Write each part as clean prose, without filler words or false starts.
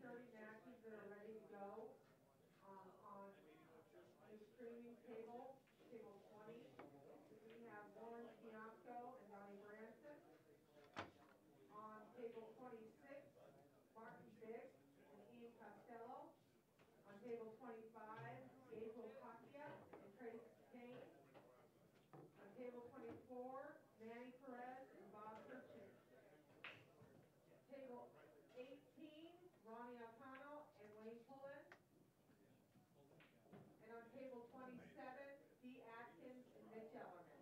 30 matches that are ready to go on the streaming table, table 20. We have Warren Kiamco and Donny Branson. On table 26, Martin Biggs and Ian Costello. On table 25, Gabriel Kakia and Trace Kane. On table 24, Manny Perez and Bob Kirchin. Table 18, Ronnie Alcano and Wayne Pullen. And on table 27, Dee Atkins and Mitch Ellerman.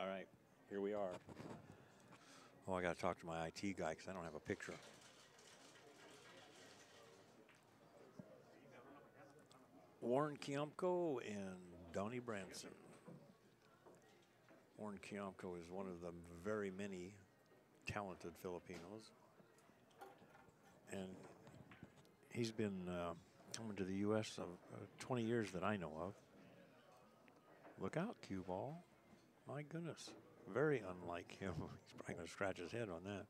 All right, here we are. Oh, I got to talk to my IT guy because I don't have a picture. Warren Kiamco and Donny Branson. Warren Kiamco is one of the very many talented Filipinos. And he's been coming to the U.S. 20 years that I know of. Look out, cue ball. My goodness. Very unlike him. He's probably going to scratch his head on that.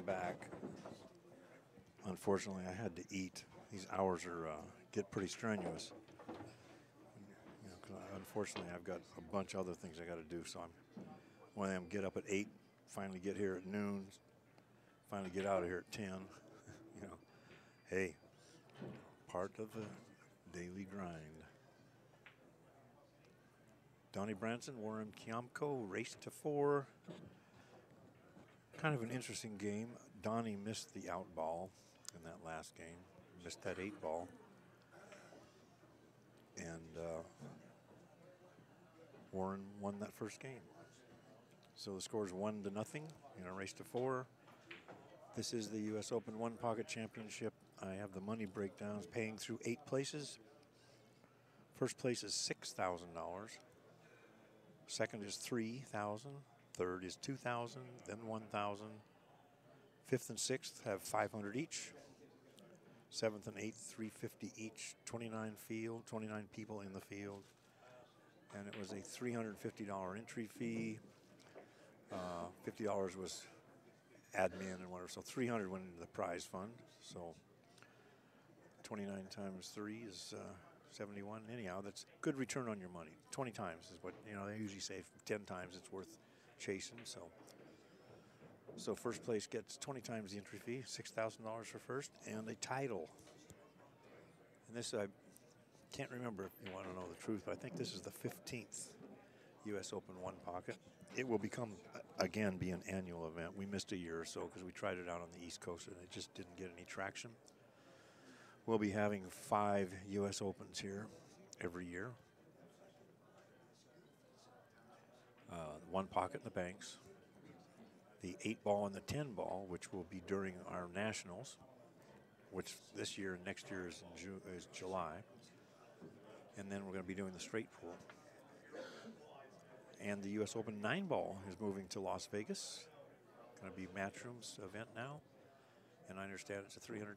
back. Unfortunately, I had to eat. These hours are get pretty strenuous. You know, 'cause unfortunately, I've got a bunch of other things I got to do. So one of them get up at 8, finally get here at noon, finally get out of here at 10. You know, hey, part of the daily grind. Donny Branson, Warren Kiamco, race to 4. Kind of an interesting game. Donny missed the out ball in that last game. Missed that 8 ball. And Warren won that first game. So the score is 1-0 in a race to 4. This is the U.S. Open One Pocket Championship. I have the money breakdowns paying through 8 places. First place is $6,000. Second is $3,000. Third is $2,000, then $1,000. Fifth and sixth have $500 each. Seventh and eighth, $350 each. 29 people in the field. And it was a $350 entry fee. $50 was admin and whatever, so $300 went into the prize fund. So 29 times 3 is 71. Anyhow, that's good return on your money. 20 times is what, you know, they usually say 10 times it's worth chasing. So first place gets 20 times the entry fee, $6,000 for first, and a title. And this, I can't remember if you want to know the truth, but I think this is the 15th U.S. Open One Pocket. It will become, again, be an annual event. We missed a year or so because we tried it out on the East Coast and it just didn't get any traction. We'll be having 5 U.S. Opens here every year. One pocket in the banks. The 8-ball and the 10-ball, which will be during our nationals, which this year and next year is in July. And then we're going to be doing the straight pool. And the U.S. Open 9-ball is moving to Las Vegas. Going to be Matchroom's event now. And I understand it's a $300,000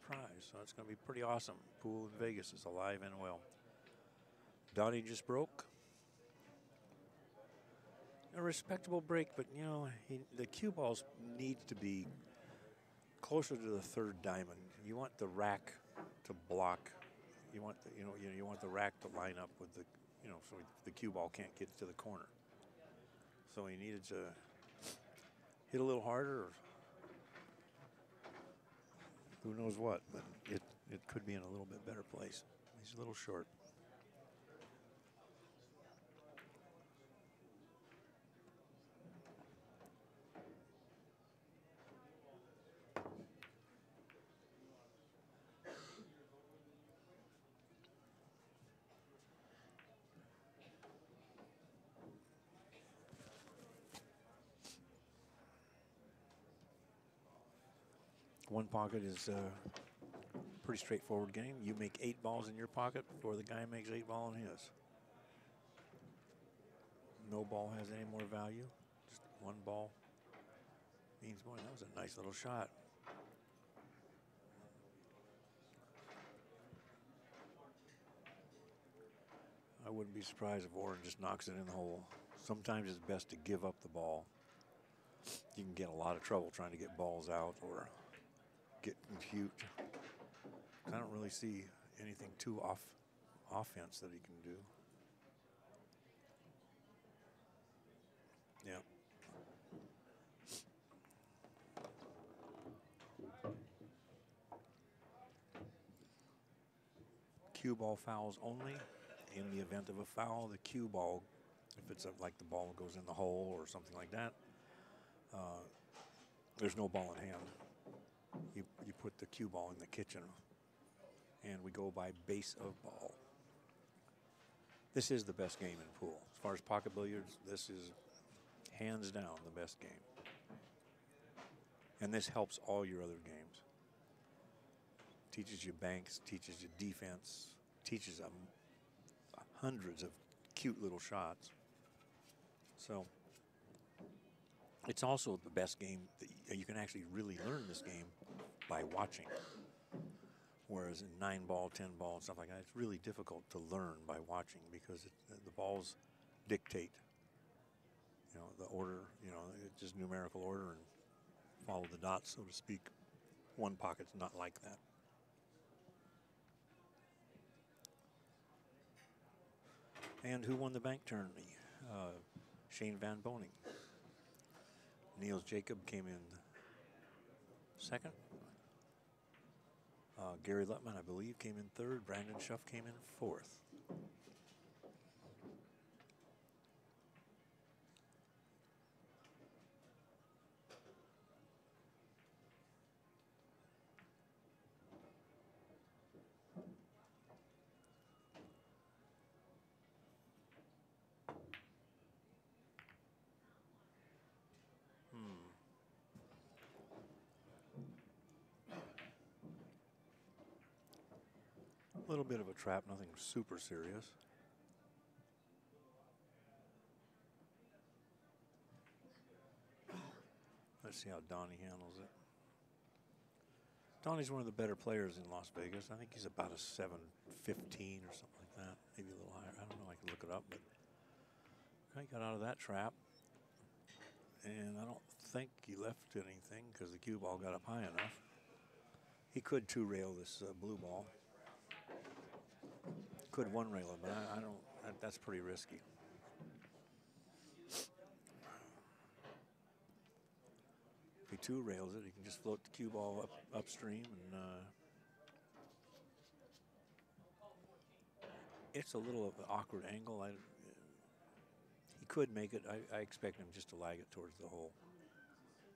prize, so it's going to be pretty awesome. Pool in Vegas is alive and well. Donny just broke. A respectable break, but you know, the cue balls needs to be closer to the third diamond. You want the rack to block. You want the, you want the rack to line up with the, so the cue ball can't get to the corner. So he needed to hit a little harder. Or who knows what, but it could be in a little bit better place. He's a little short. One pocket is a pretty straightforward game. You make 8 balls in your pocket before the guy makes 8 balls in his. No ball has any more value. Just one ball means more. That was a nice little shot. I wouldn't be surprised if Warren just knocks it in the hole. Sometimes it's best to give up the ball. You can get a lot of trouble trying to get balls out or get confused. I don't really see anything too offense that he can do. Yeah. Cue ball fouls only. In the event of a foul, the cue ball, if it's like the ball goes in the hole or something like that, there's no ball in hand. You put the cue ball in the kitchen, and we go by base of ball. This is the best game in pool. As far as pocket billiards, this is hands down the best game. And this helps all your other games. Teaches you banks, teaches you defense, teaches them hundreds of cute little shots. So it's also the best game that you can actually really learn this game by watching. Whereas in 9-ball, 10-ball, and stuff like that, it's really difficult to learn by watching because the balls dictate, the order, it's just numerical order, and follow the dots, so to speak. One pocket's not like that. And who won the bank tourney? Shane Van Boning. Niels Jacob came in second. Gary Lutman, I believe, came in third. Brandon Schuff came in fourth. A little bit of a trap, nothing super serious. Let's see how Donny handles it. Donny's one of the better players in Las Vegas. I think he's about a 715 or something like that, maybe a little higher. I don't know, I can look it up, but I got out of that trap. And I don't think he left anything because the cue ball got up high enough. He could two-rail this blue ball. Could one-rail it, but I don't, that's pretty risky. If he two-rails it, he can just float the cue ball upstream, and it's a little of an awkward angle. He could make it. I expect him just to lag it towards the hole.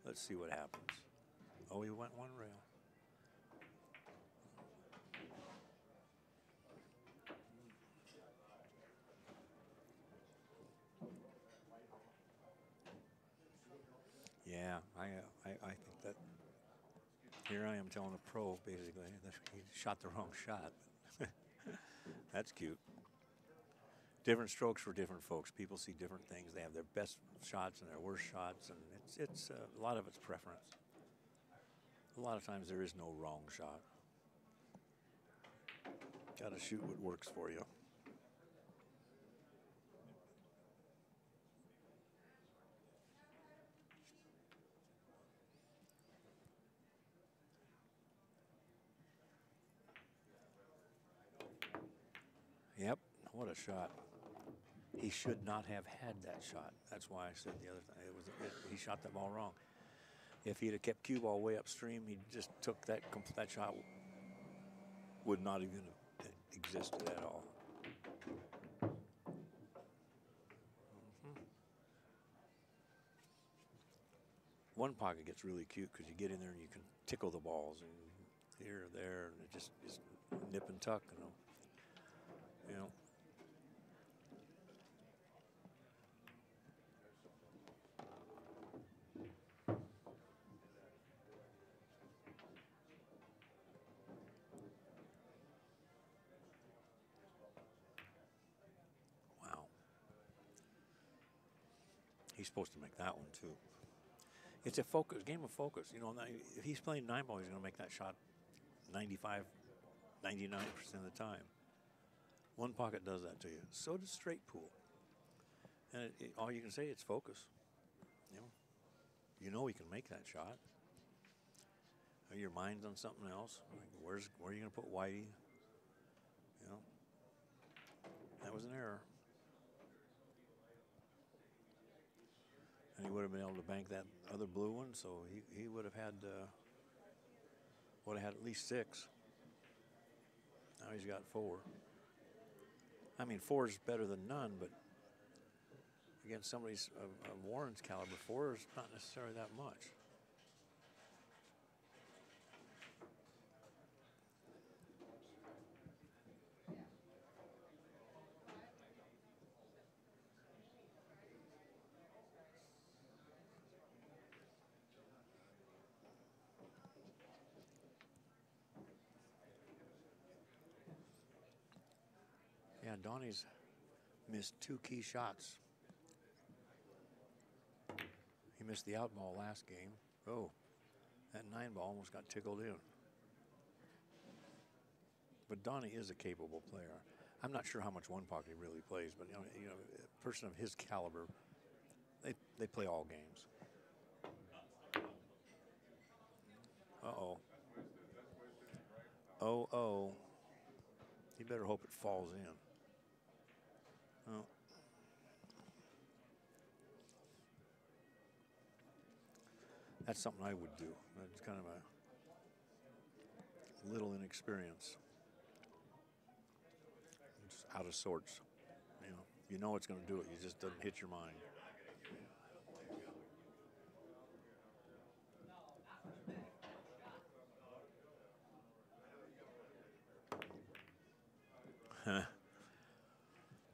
Let's see what happens. Oh, he went one rail. Yeah, I think that here I am telling a pro basically that he shot the wrong shot. That's cute. Different strokes for different folks. People see different things. They have their best shots and their worst shots, and it's a lot of it's preference. A lot of times there is no wrong shot. Got to shoot what works for you. Yep, what a shot. He should not have had that shot. That's why I said the other thing. He shot that ball wrong. If he'd have kept cue ball way upstream, he just took that shot. Would not even have existed at all. One pocket gets really cute because you get in there and you can tickle the balls and here, there, and it just is nip and tuck, you know. Wow. He's supposed to make that one too. It's a game of focus. You know, if he's playing 9-ball, he's going to make that shot 95, 99% of the time. One pocket does that to you. So does straight pool. And all you can say, it's focus. You know he can make that shot. Your mind's on something else. Where are you going to put Whitey? You know, that was an error. And he would have been able to bank that other blue one, so he would have had at least 6. Now he's got 4. I mean, 4 is better than none, but against somebody's of Warren's caliber, 4 is not necessarily that much. Yeah, Donny's missed 2 key shots. He missed the out ball last game. Oh, that 9-ball almost got tickled in. But Donny is a capable player. I'm not sure how much one pocket he really plays, but you know, a person of his caliber, they play all games. Uh-oh. Oh. You better hope it falls in. Oh. That's something I would do. It's kind of a little inexperience. Just out of sorts. You know it's going to do it. You just doesn't hit your mind.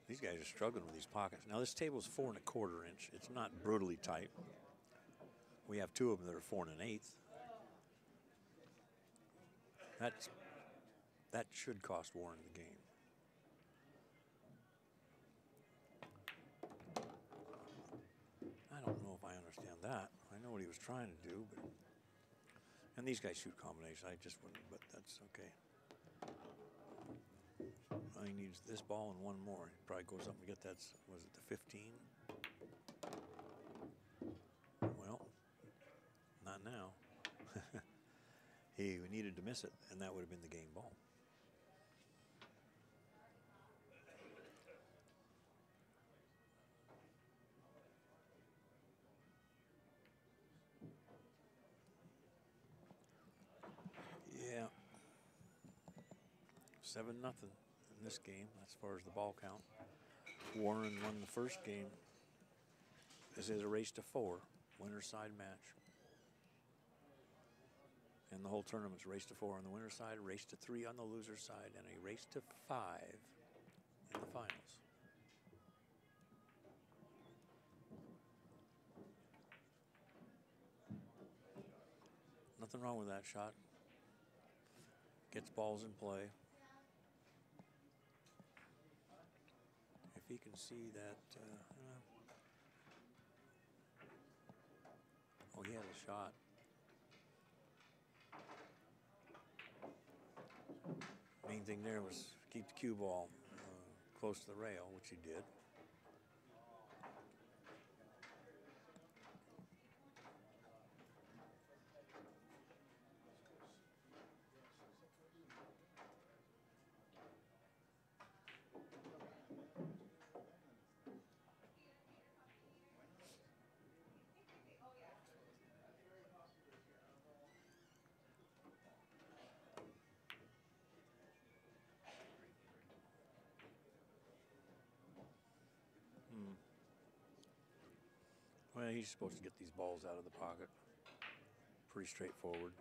These guys are struggling with these pockets. Now this table's 4 1/4 inch. It's not brutally tight. We have 2 of them that are 4 1/8. That should cost Warren the game. I don't know if I understand that. I know what he was trying to do, but and these guys shoot combinations. I just wouldn't, but that's okay. He needs this ball and one more. He probably goes up and get that. Was it the 15? Well, not now. He needed to miss it, and that would have been the game ball. Yeah. 7-0 in this game as far as the ball count. Warren won the first game. This is a race to 4, winner's side match. And the whole tournament's race to 4 on the winner's side, race to 3 on the loser's side, and a race to 5 in the finals. Nothing wrong with that shot. Gets balls in play. If he can see that, oh, he had a shot. Main thing there was keep the cue ball close to the rail, which he did. Well, he's supposed to get these balls out of the pocket. Pretty straightforward.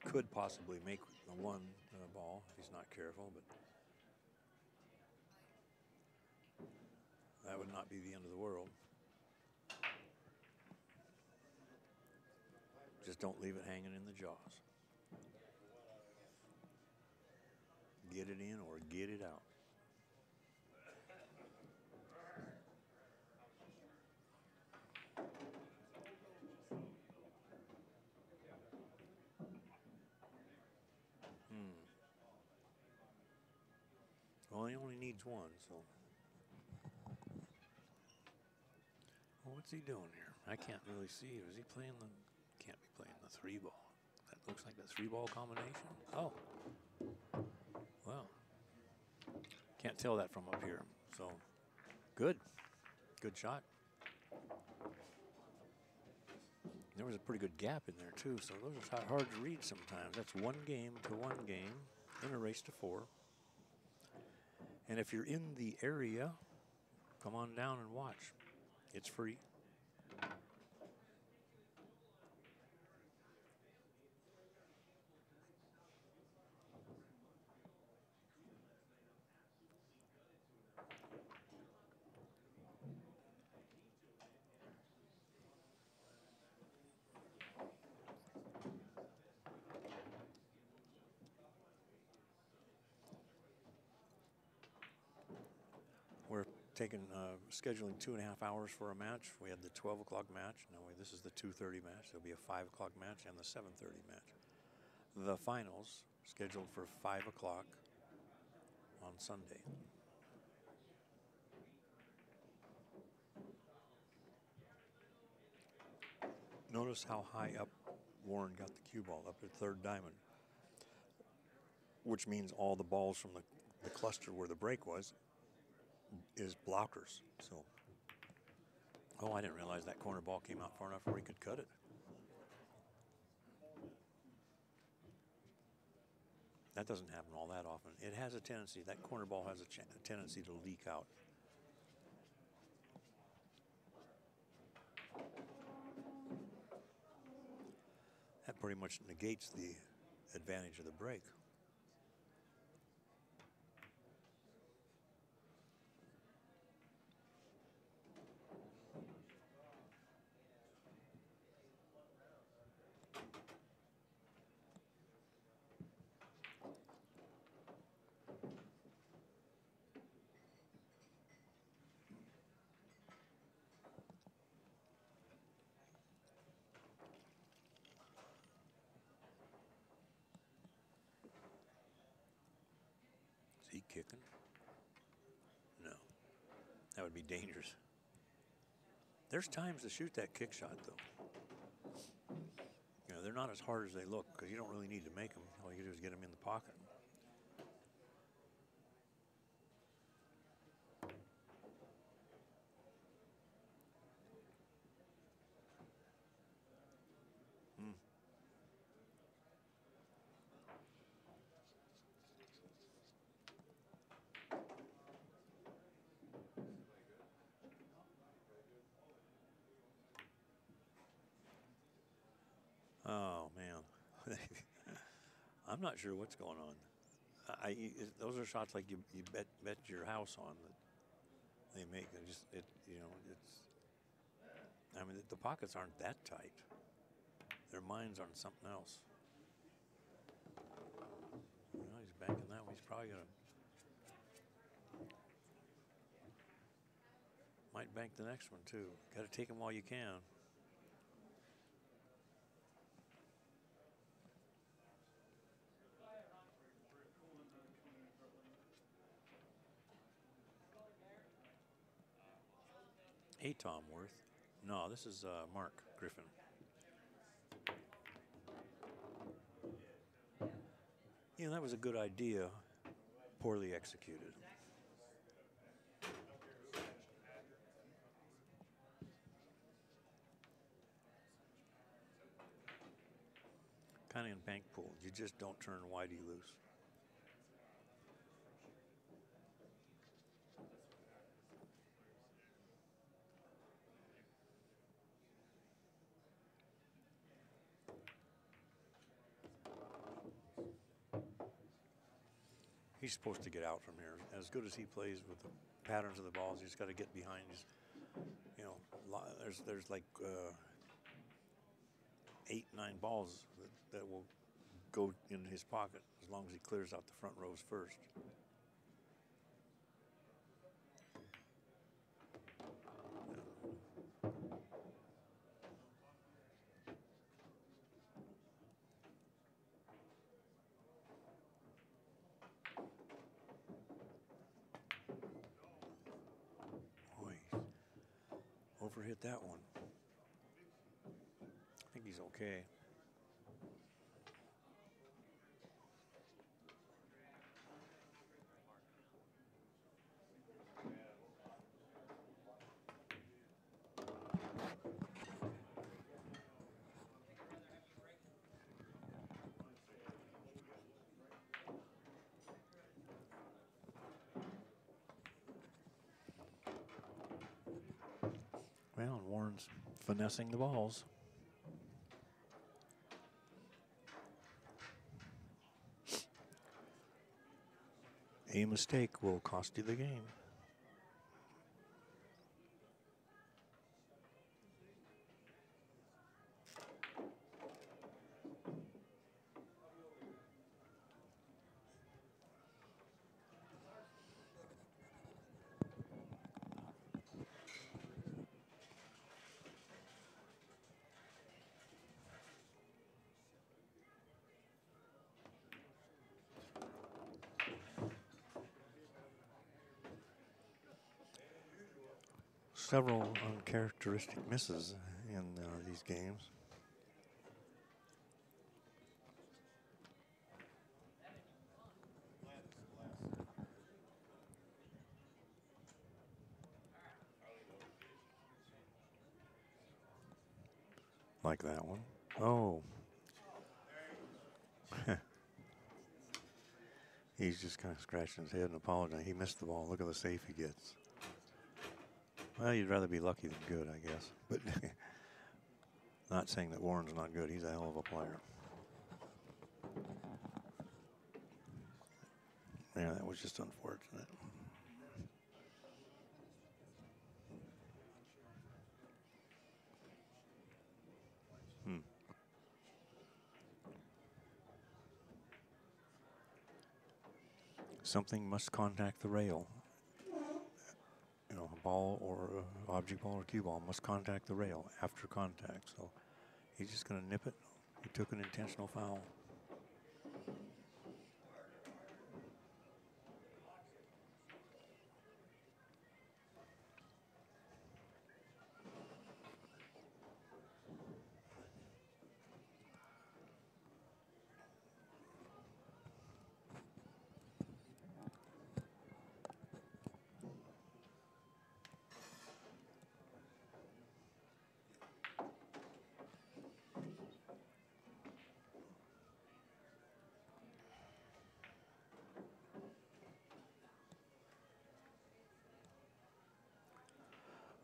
Could possibly make the one ball if he's not careful, but that would not be the end of the world. Just don't leave it hanging in the jaws. Get it in or get it out. Well, he only needs one, so. Well, what's he doing here? I can't really see. Is he playing the, can't be playing the 3 ball. That looks like the 3 ball combination. Oh. Well. Can't tell that from up here. So, good. Good shot. There was a pretty good gap in there, too, so those are hard to read sometimes. That's 1 game to 1 game in a race to 4. And if you're in the area, come on down and watch. It's free. We're scheduling 2.5 hours for a match. We had the 12 o'clock match. Now this is the 2:30 match. There'll be a 5 o'clock match and the 7:30 match. The finals scheduled for 5 o'clock on Sunday. Notice how high up Warren got the cue ball up at third diamond, which means all the balls from the cluster where the break was is blockers. So, oh, I didn't realize that corner ball came out far enough where he could cut it. That doesn't happen all that often. It has a tendency, that corner ball has a tendency to leak out. That pretty much negates the advantage of the break. Is he kicking? No. That would be dangerous. There's times to shoot that kick shot, though. You know, they're not as hard as they look because you don't really need to make them. All you do is get them in the pocket. Oh, man. I'm not sure what's going on. Those are shots like you bet your house on that they make. I mean, the pockets aren't that tight. Their mind's on something else. You know, he's banking that one. He's probably going to. Might bank the next one, too. Got to take them while you can. Hey, Tom Worth. No, this is Mark Griffin. You know, that was a good idea, poorly executed. Kind of in bank pool. You just don't turn Whitey loose. He's supposed to get out from here. As good as he plays with the patterns of the balls, he's got to get behind his, you know, there's like 8, 9 balls that will go in his pocket as long as he clears out the front rows first. Overhit that one. I think he's okay. Well, and Warren's finessing the balls. A mistake will cost you the game. Several uncharacteristic misses in these games. like that one. Oh. He's just kind of scratching his head and apologizing. He missed the ball. Look at the save he gets. Well, you'd rather be lucky than good, I guess. But not saying that Warren's not good. He's a hell of a player. Yeah, that was just unfortunate. Something must contact the rail. You know, a ball or object ball or cue ball must contact the rail after contact. So he's just going to nip it. He took an intentional foul.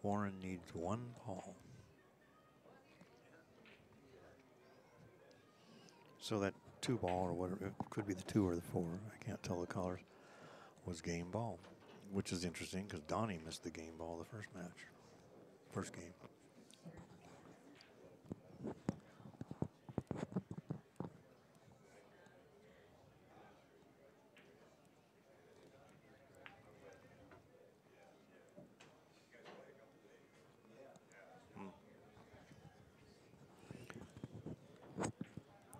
Warren needs one ball. So that 2 ball or whatever, it could be the 2 or the 4, I can't tell the colors, was game ball, which is interesting because Donny missed the game ball the first game.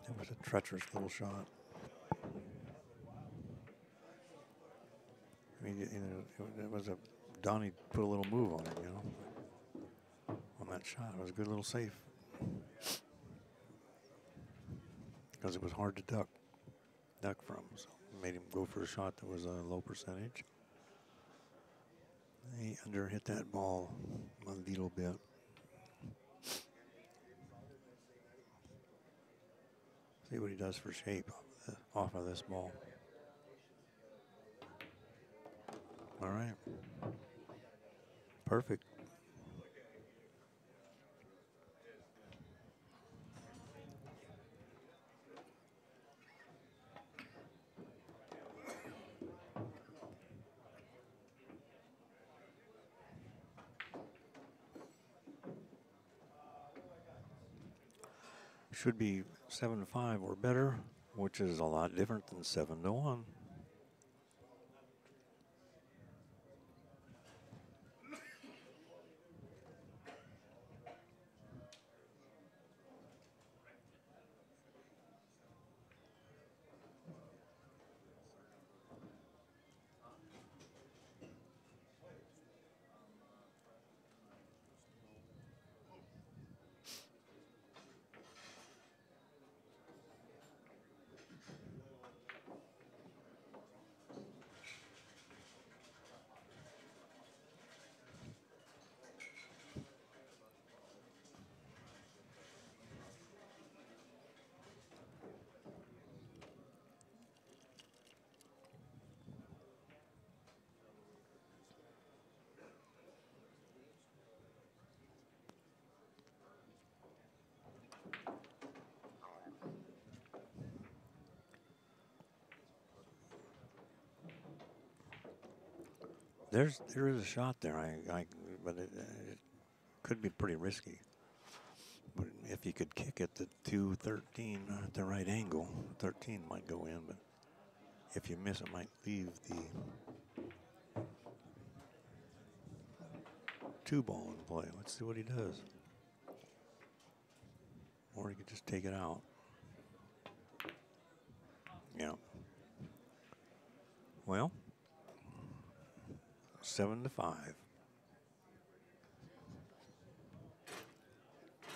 It was a treacherous little shot. I mean, you know, it was Donny put a little move on it, you know, on that shot. It was a good little save because it was hard to duck from. So it made him go for a shot that was a low percentage. He underhit that ball a little bit. See what he does for shape off of this ball. All right. Perfect. Should be 7-5 or better, which is a lot different than 7-1. There is a shot there, but it could be pretty risky. But if you could kick it to 213 at the right angle, 13 might go in. But if you miss, it might leave the 2 ball in play. Let's see what he does. Or he could just take it out. Yeah. Well, 7-5.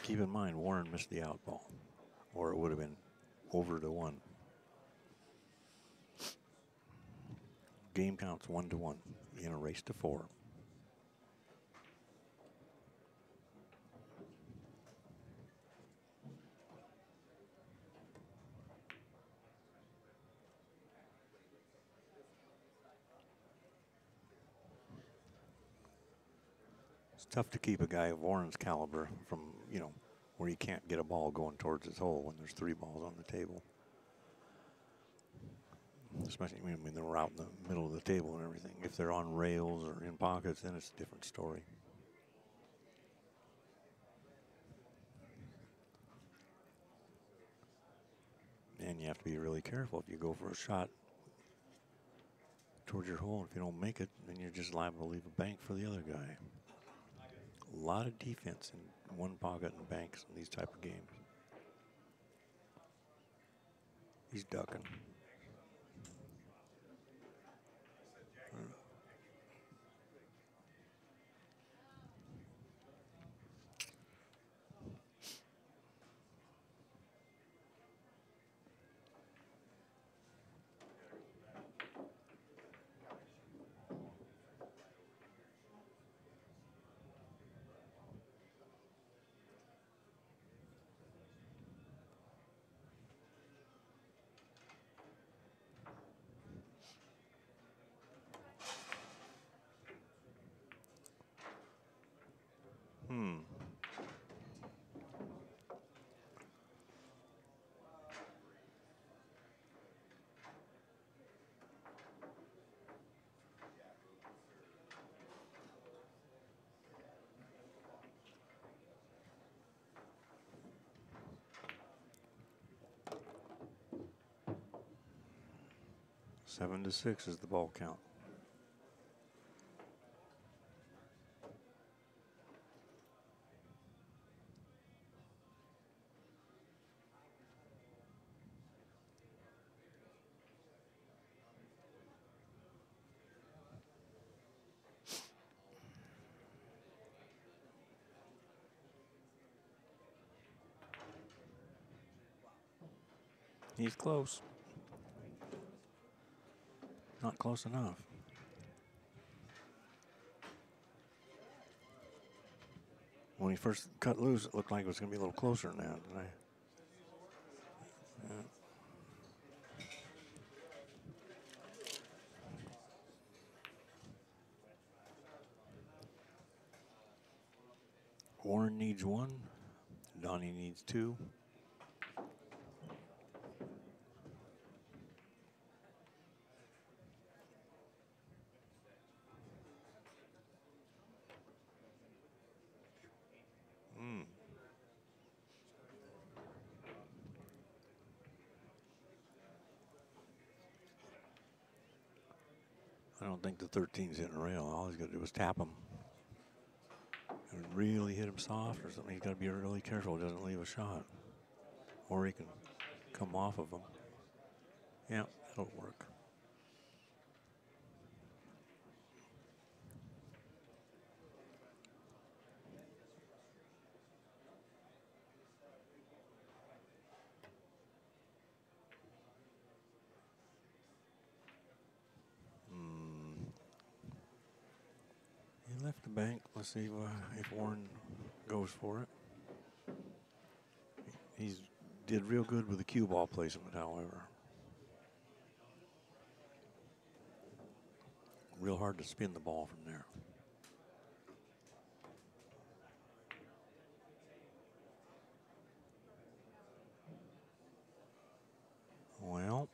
Keep in mind, Warren missed the out ball, or it would have been over to 1. Game counts 1-1 in a race to 4. It's tough to keep a guy of Warren's caliber from, you know, where he can't get a ball going towards his hole when there's 3 balls on the table. Especially when they're out in the middle of the table and everything. If they're on rails or in pockets, then it's a different story. And you have to be really careful if you go for a shot towards your hole. If you don't make it, then you're just liable to leave a bank for the other guy. A lot of defense in one pocket and banks in these type of games. He's ducking. Hmm. Seven to 6 is the ball count. He's close. Not close enough. When he first cut loose, it looked like it was going to be a little closer than that. Didn't I? Yeah. Warren needs 1. Donny needs 2. I don't think the 13's hitting a rail. All he's got to do is tap him. And really hit him soft or something. He's got to be really careful he doesn't leave a shot. Or he can come off of him. Yeah, that'll work. He left the bank. Let's see if Warren goes for it. He's did real good with the cue ball placement, however. Real hard to spin the ball from there. Well.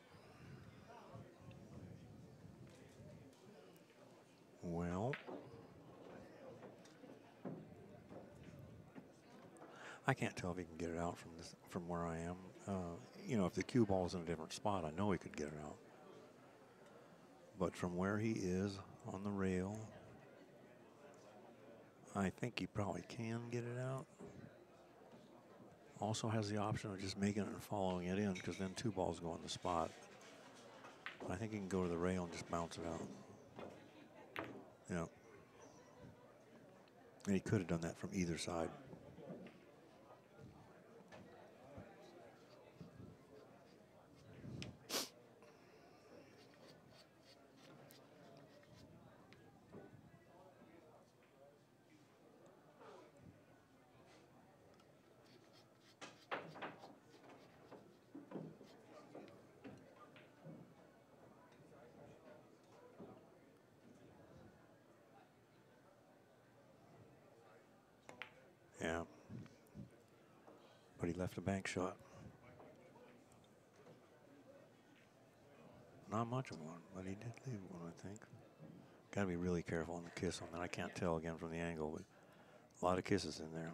I can't tell if he can get it out from where I am. You know, if the cue ball is in a different spot, I know he could get it out. But from where he is on the rail, I think he probably can get it out. Also has the option of just making it and following it in, because then 2 balls go on the spot. I think he can go to the rail and just bounce it out. Yeah. And he could have done that from either side. Yeah. But he left a bank shot. Not much of one, but he did leave one, I think. Got to be really careful on the kiss on that. I can't tell again from the angle, but a lot of kisses in there.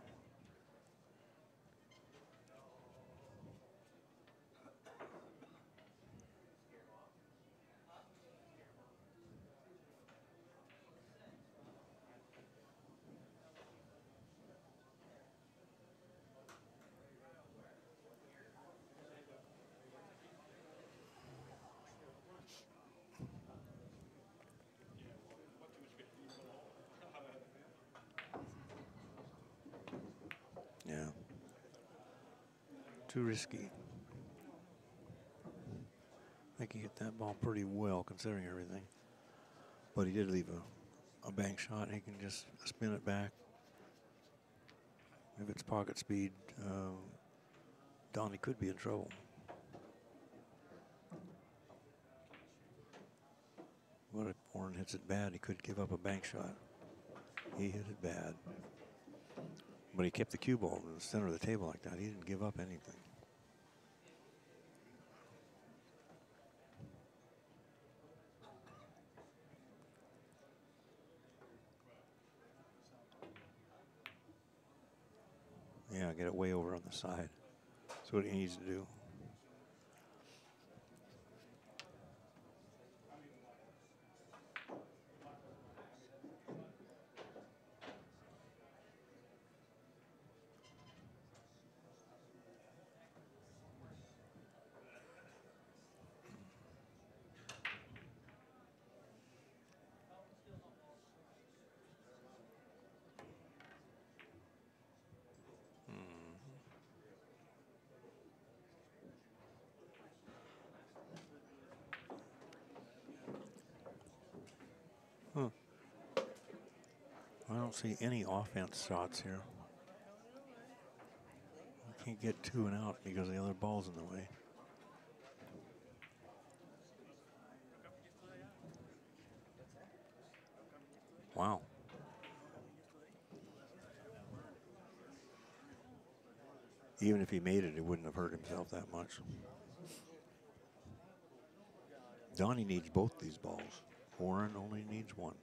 Yeah. Too risky. I think he hit that ball pretty well considering everything. But he did leave a bank shot. He can just spin it back. If it's pocket speed, Donny could be in trouble. But if Warren hits it bad, he could give up a bank shot. He hit it bad. But he kept the cue ball in the center of the table like that. He didn't give up anything. Yeah, get it way over on the side. That's what he needs to do. Huh. I don't see any offense shots here. I can't get 2 and out because the other ball's in the way. Wow. Even if he made it, he wouldn't have hurt himself that much. Donny needs both these balls. Warren only needs one.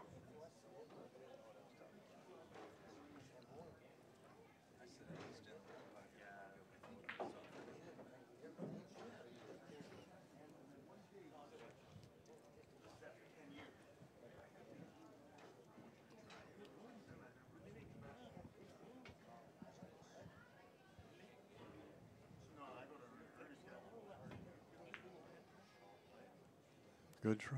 Good try.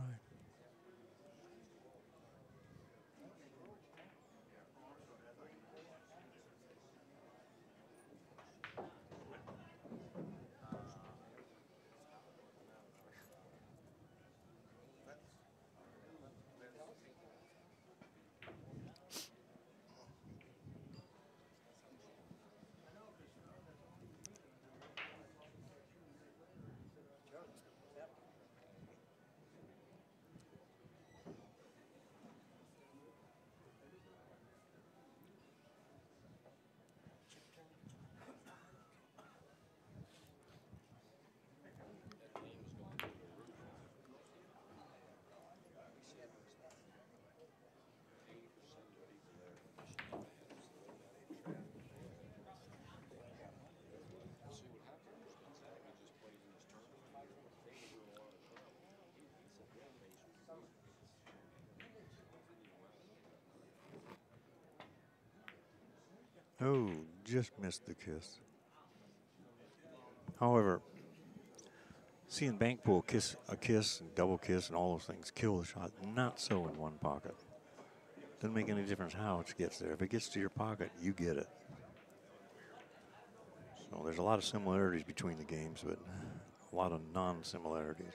Oh, just missed the kiss. However, seeing bank pool kiss, a kiss, and double kiss, and all those things kill the shot. Not so in one pocket. Doesn't make any difference how it gets there. If it gets to your pocket, you get it. So there's a lot of similarities between the games, but a lot of non-similarities.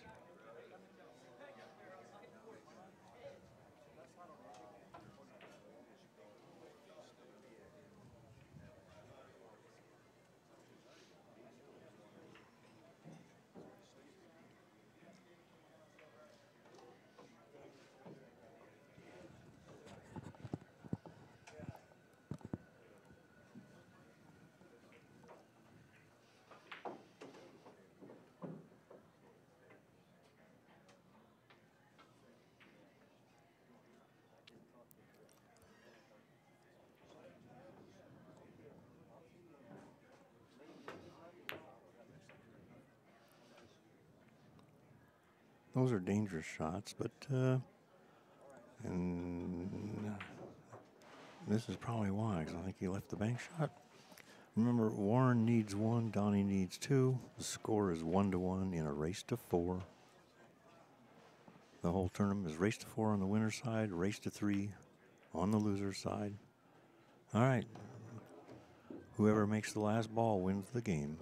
Those are dangerous shots, but and this is probably why, 'cause I think he left the bank shot. Remember, Warren needs 1, Donny needs 2. The score is 1-1 in a race to 4. The whole tournament is race to 4 on the winner's side, race to 3 on the loser's side. All right. Whoever makes the last ball wins the game.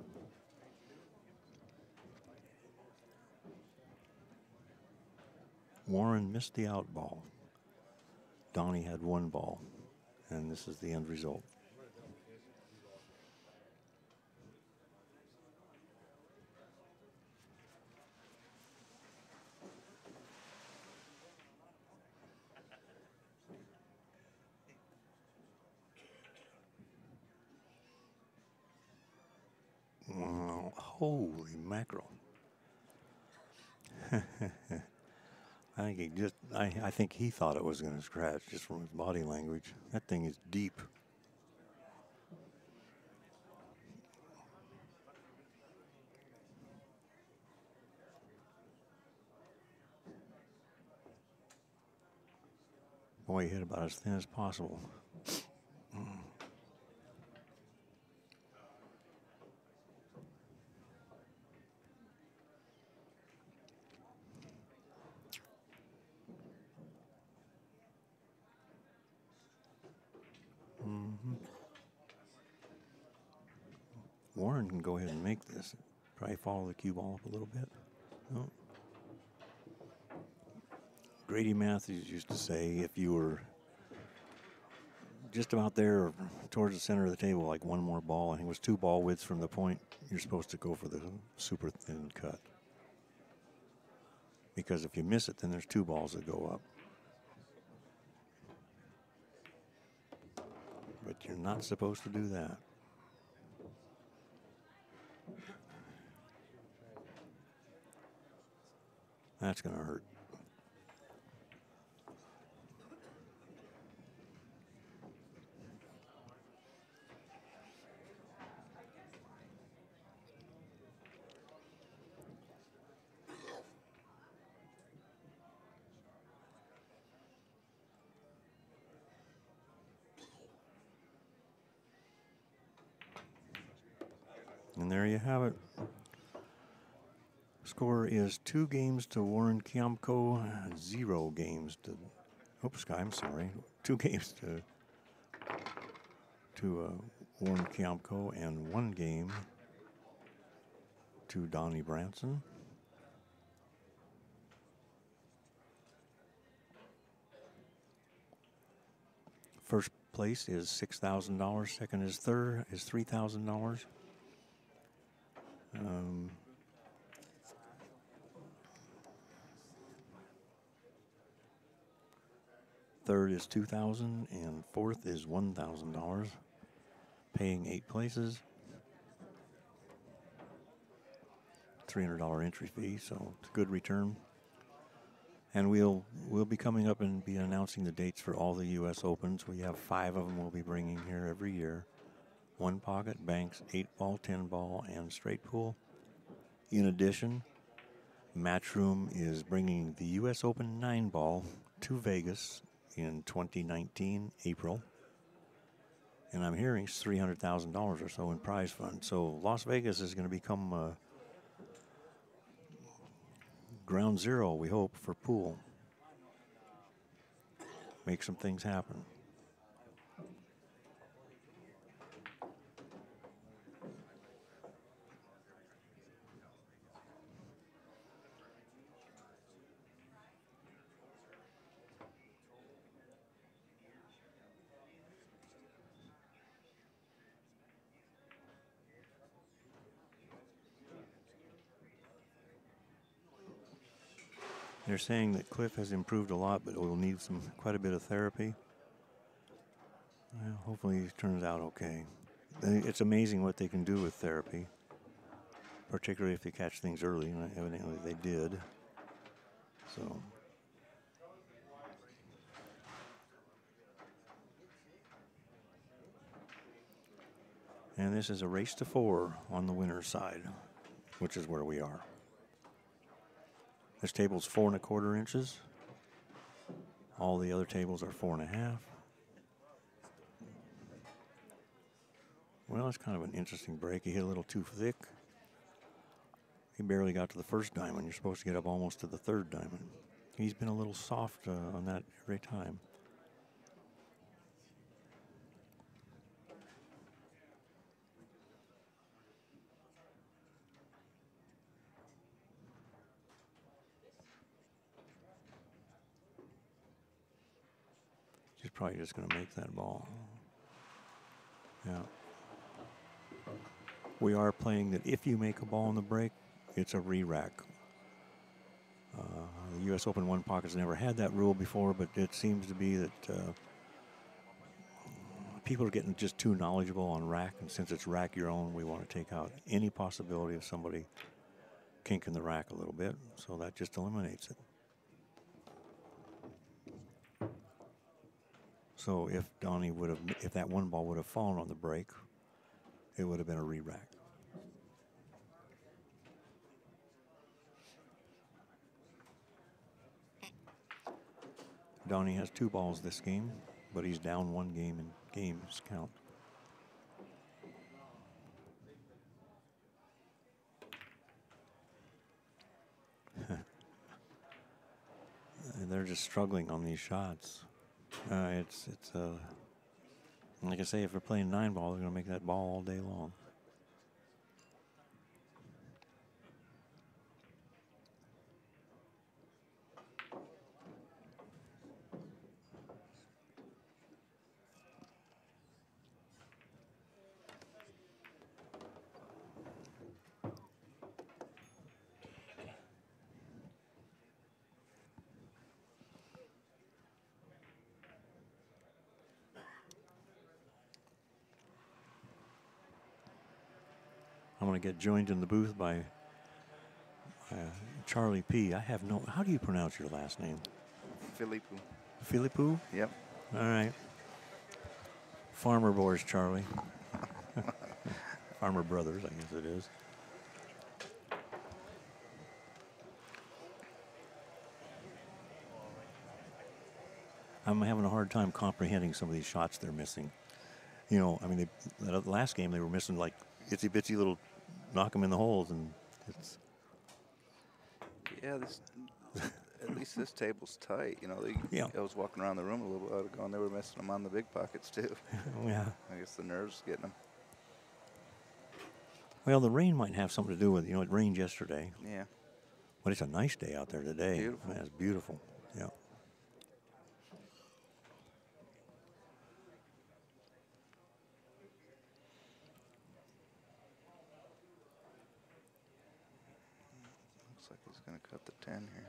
Warren missed the out ball. Donny had 1 ball, and this is the end result. Wow, holy mackerel. I think he thought it was going to scratch just from his body language. That thing is deep. Boy, he hit about as thin as possible. Warren can go ahead and make this. Probably follow the cue ball up a little bit. Oh. Grady Matthews used to say if you were just about there towards the center of the table, like 1 more ball, I think it was 2 ball widths from the point, you're supposed to go for the super thin cut. Because if you miss it, then there's 2 balls that go up. But you're not supposed to do that. That's going to hurt. And there you have it. Score is 2 games to Warren Kiamco, 0 games to, I'm sorry, 2 games to Warren Kiamco and 1 game to Donny Branson. First place is $6,000. Second is $3,000. Third is $2,000 and fourth is $1,000. Paying 8 places. $300 entry fee, so it's a good return. And we'll be coming up and be announcing the dates for all the U.S. Opens. We have 5 of them we'll be bringing here every year. 1 pocket, banks, 8 ball, 10 ball, and straight pool. In addition, Matchroom is bringing the U.S. Open 9 ball to Vegas in 2019, April. And I'm hearing it's $300,000 or so in prize fund. So Las Vegas is going to become ground zero, we hope, for pool. Make some things happen. They're saying that Cliff has improved a lot, but will need quite a bit of therapy. Well, hopefully he turns out okay. It's amazing what they can do with therapy, particularly if they catch things early, and evidently they did. So. And this is a race to 4 on the winner's side, which is where we are. This table's 4 1/4 inches. All the other tables are 4 1/2. Well, it's kind of an interesting break. He hit a little too thick. He barely got to the first diamond. You're supposed to get up almost to the third diamond. He's been a little soft on that every time. He's probably just going to make that ball. Yeah. We are playing that if you make a ball in the break, it's a re-rack. The U.S. Open One Pocket's never had that rule before, but it seems to be that people are getting just too knowledgeable on rack, and since it's rack your own, we want to take out any possibility of somebody kinking the rack a little bit, so that just eliminates it. So if Donny would have, if that one ball would have fallen on the break, it would have been a re-rack. Donny has 2 balls this game, but he's down 1 game in games count. And they're just struggling on these shots. It's like I say, if they're playing 9 ball, they're going to make that ball all day long. I'm going to get joined in the booth by Charlie P. I have no... How do you pronounce your last name? Philippou. Philippou? Yep. All right. Farmer Boys, Charlie. Farmer Brothers, I guess it is. I'm having a hard time comprehending some of these shots they're missing. You know, I mean, that last game they were missing like itsy-bitsy little knock them in the holes, and it's... Yeah, this, at least this table's tight. You know, Yeah. I was walking around the room a little while ago, and they were missing them on the big pockets, too. Yeah. I guess the nerves getting them. Well, the rain might have something to do with it. You know, it rained yesterday. Yeah. But it's a nice day out there today. Beautiful. Man, it's beautiful. Yeah. Looks like he's going to cut the 10 here.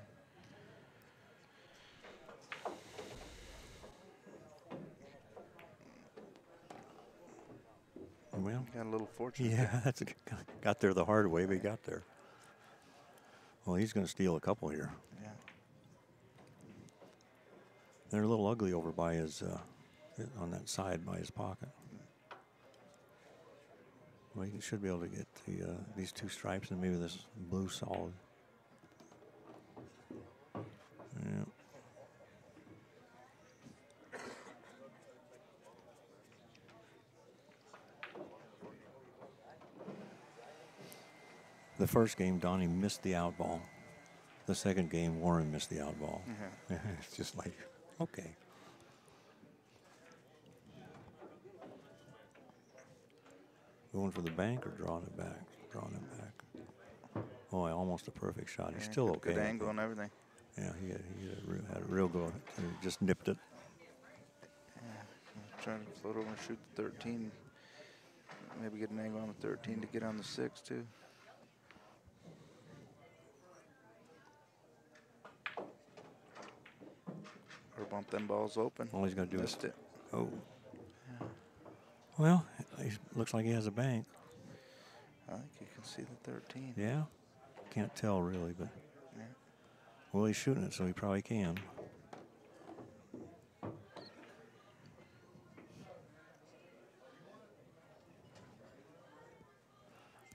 Well, Got a little fortune. yeah, that's got there the hard way, but he got there. Well, he's going to steal a couple here. Yeah. They're a little ugly over by his, on that side by his pocket. Well, he should be able to get the these 2 stripes and maybe this blue solid. Yeah. The first game, Donny missed the out ball. The second game, Warren missed the out ball. It's just like, okay. Going for the bank or drawing it back? Drawing it back. Oh, almost a perfect shot. He's still okay. Good angle and everything. Yeah, he had a real go. He just nipped it. Yeah, trying to float over and shoot the 13. Maybe get an angle on the 13 to get on the 6 too. Or bump them balls open. All he's got to do is... Missed it. Oh. Yeah. Well, he looks like he has a bank. I think you can see the 13. Yeah? Can't tell really, but... Yeah. Well, he's shooting it, so he probably can.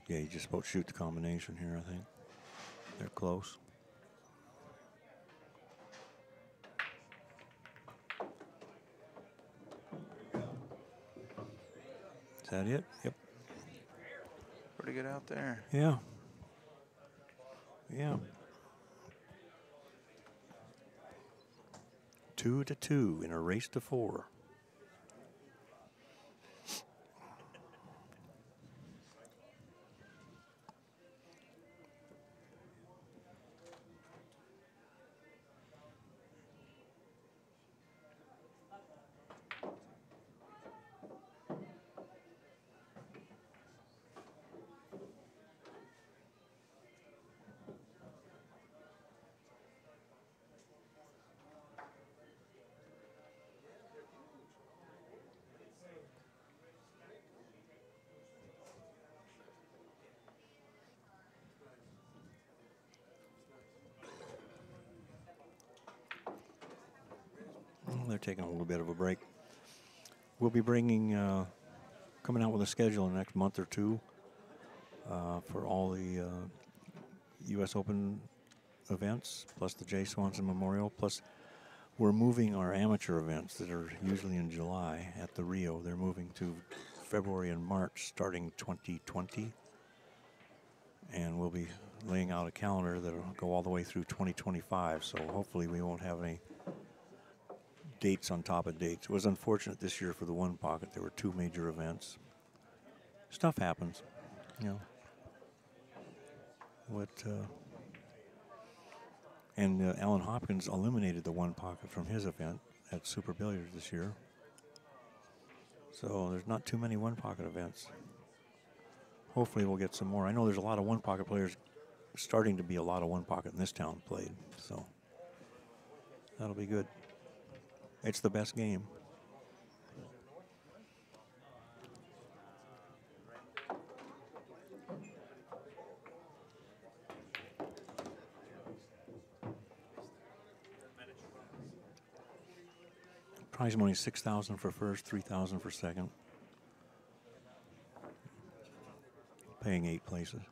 Yeah, he just about shoot the combination here, I think. They're close. that it? Yep. Pretty good out there. Yeah. Yeah. 2-2 in a race to 4. They're taking a little bit of a break. We'll be coming out with a schedule in the next month or two for all the U.S. Open events, plus the Jay Swanson Memorial, plus we're moving our amateur events that are usually in July at the Rio. They're moving to February and March starting 2020. And we'll be laying out a calendar that'll go all the way through 2025. So hopefully we won't have any dates on top of dates. It was unfortunate this year for the one pocket. There were 2 major events. Stuff happens, you know. Alan Hopkins eliminated the one pocket from his event at Super Billiards this year. So there's not too many one pocket events. Hopefully we'll get some more. I know there's a lot of one pocket players, starting to be a lot of one pocket in this town played. So that'll be good. It's the best game. Prize money $6,000 for first, $3,000 for second. Paying 8 places.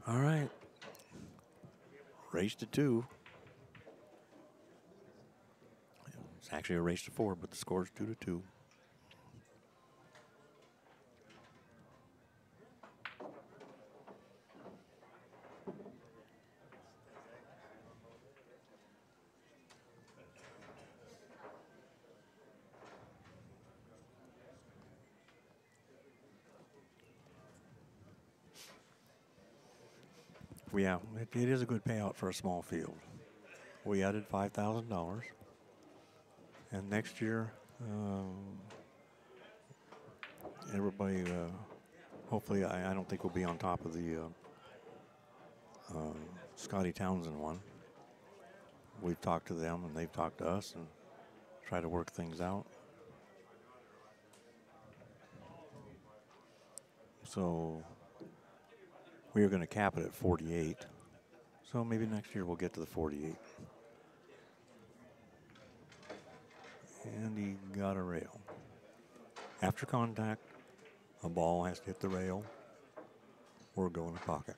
All right. Race to 2. It's actually a race to 4, but the score is 2-2. Yeah, it is a good payout for a small field. We added $5,000, and next year, everybody, hopefully, I don't think we'll be on top of the Scotty Townsend one. We've talked to them, and they've talked to us, and try to work things out. So we are going to cap it at 48. So maybe next year we'll get to the 48. And he got a rail. After contact, a ball has to hit the rail or go in the pocket.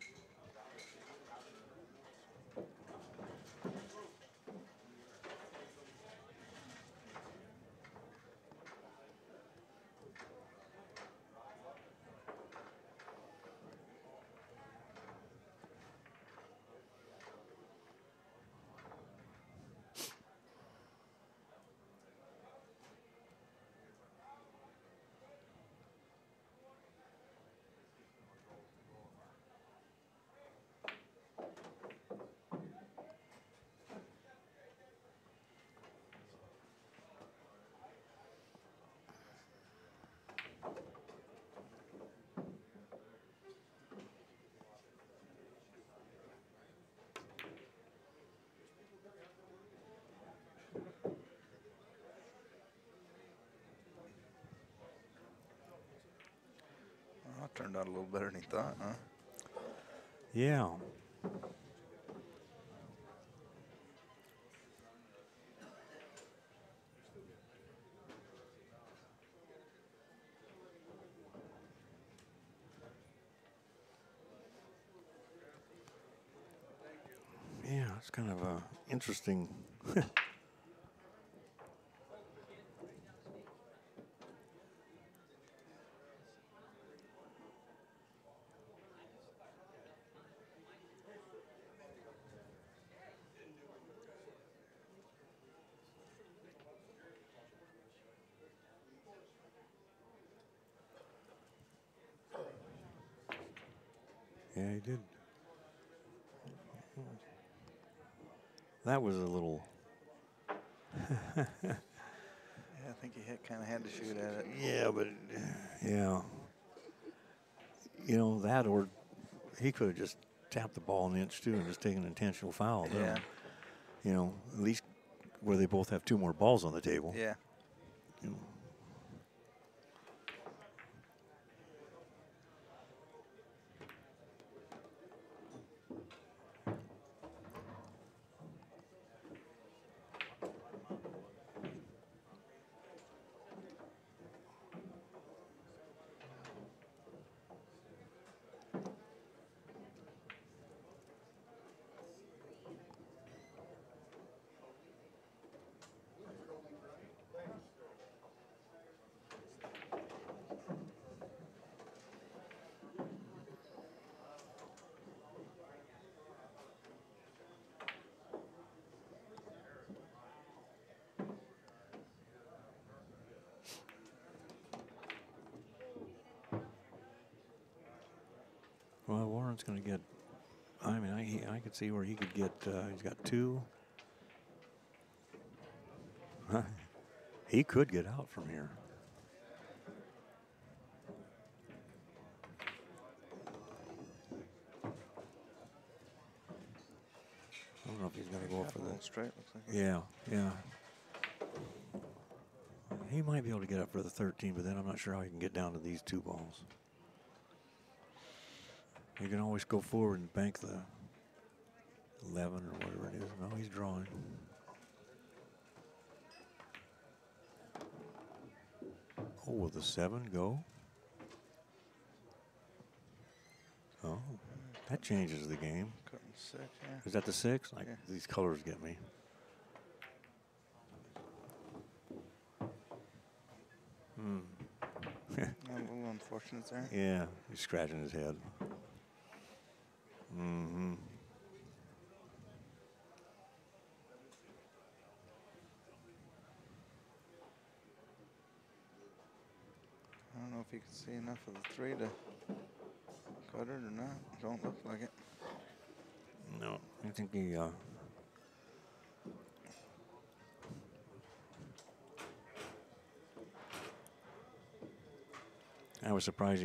Turned out a little better than he thought, huh? Yeah. Yeah, it's kind of interesting. Yeah, he did. That was a little. Yeah, I think he kind of had to shoot at it. Yeah, but yeah, you know that, or he could have just tapped the ball an inch too and just taken an intentional foul. Yeah. Then, you know, at least where they both have 2 more balls on the table. Yeah. You know. Well, Warren's going to get. I mean, I could see where he could get. He's got 2. He could get out from here. I don't know if he's going to go for the straight. Looks like Yeah, yeah. He might be able to get up for the 13, but then I'm not sure how he can get down to these 2 balls. You can always go forward and bank the 11 or whatever it is. No, he's drawing. Oh, will the 7 go? Oh, that changes the game. cutting 6, yeah. Is that the 6? Like, Yeah. these colors get me. A little unfortunate there. Yeah, he's scratching his head. Mm-hmm. I don't know if you can see enough of the 3 to cut it or not. Don't look like it. No, I think he. I was surprised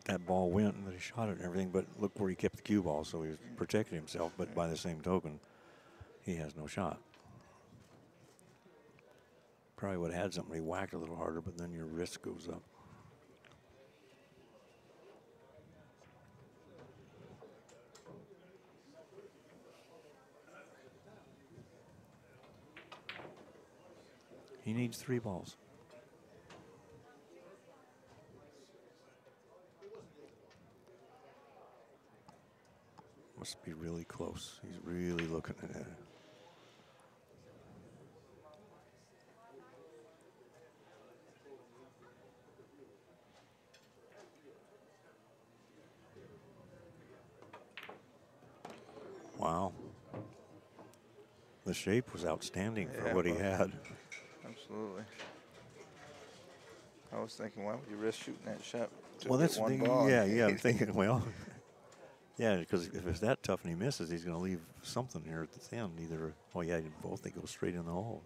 that ball went and that he shot it and everything, but look where he kept the cue ball, so he was protecting himself. But by the same token, he has no shot. Probably would have had something he whacked a little harder, but then your risk goes up. He needs 3 balls. Must be really close. He's really looking at it. Wow. The shape was outstanding for what he had. Absolutely. I was thinking, why would you risk shooting that shot? Well, that's the one thing. ball? Yeah, I'm thinking, well, yeah, because if it's that tough and he misses, he's going to leave something here at the end. Either, oh yeah, both they go straight in the hole.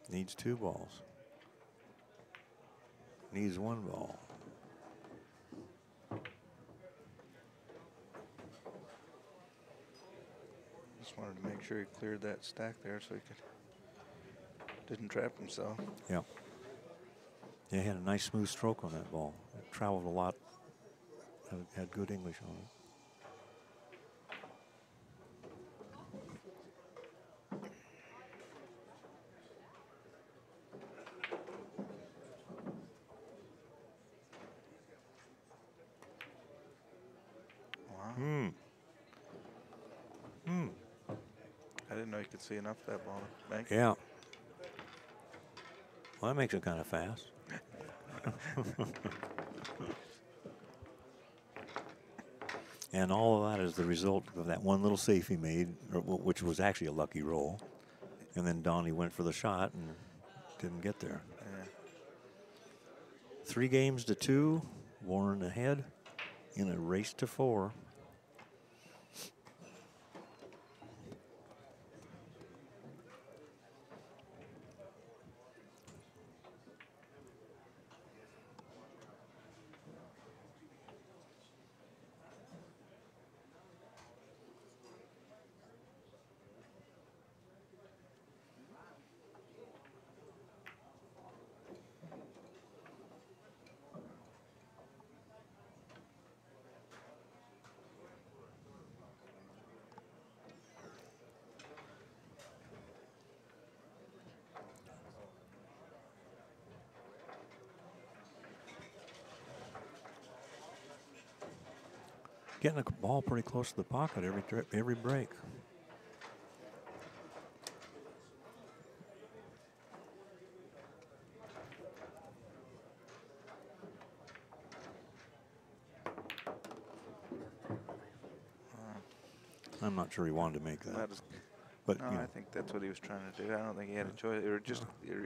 Needs 2 balls. Needs 1 ball. Just wanted to make sure he cleared that stack there so he could Didn't trap himself. Yeah. He had a nice smooth stroke on that ball. It traveled a lot. Had good English on it. Wow. I didn't know you could see enough of that ball. Thank you. Yeah. Well, that makes it kind of fast. And all of that is the result of that one little save he made, which was actually a lucky roll. And then Donny went for the shot and didn't get there. Yeah. 3 games to 2. Warren ahead in a race to 4. Getting the ball pretty close to the pocket every break. I'm not sure he wanted to make that. But no, I think that's what he was trying to do. I don't think he had a choice. Or just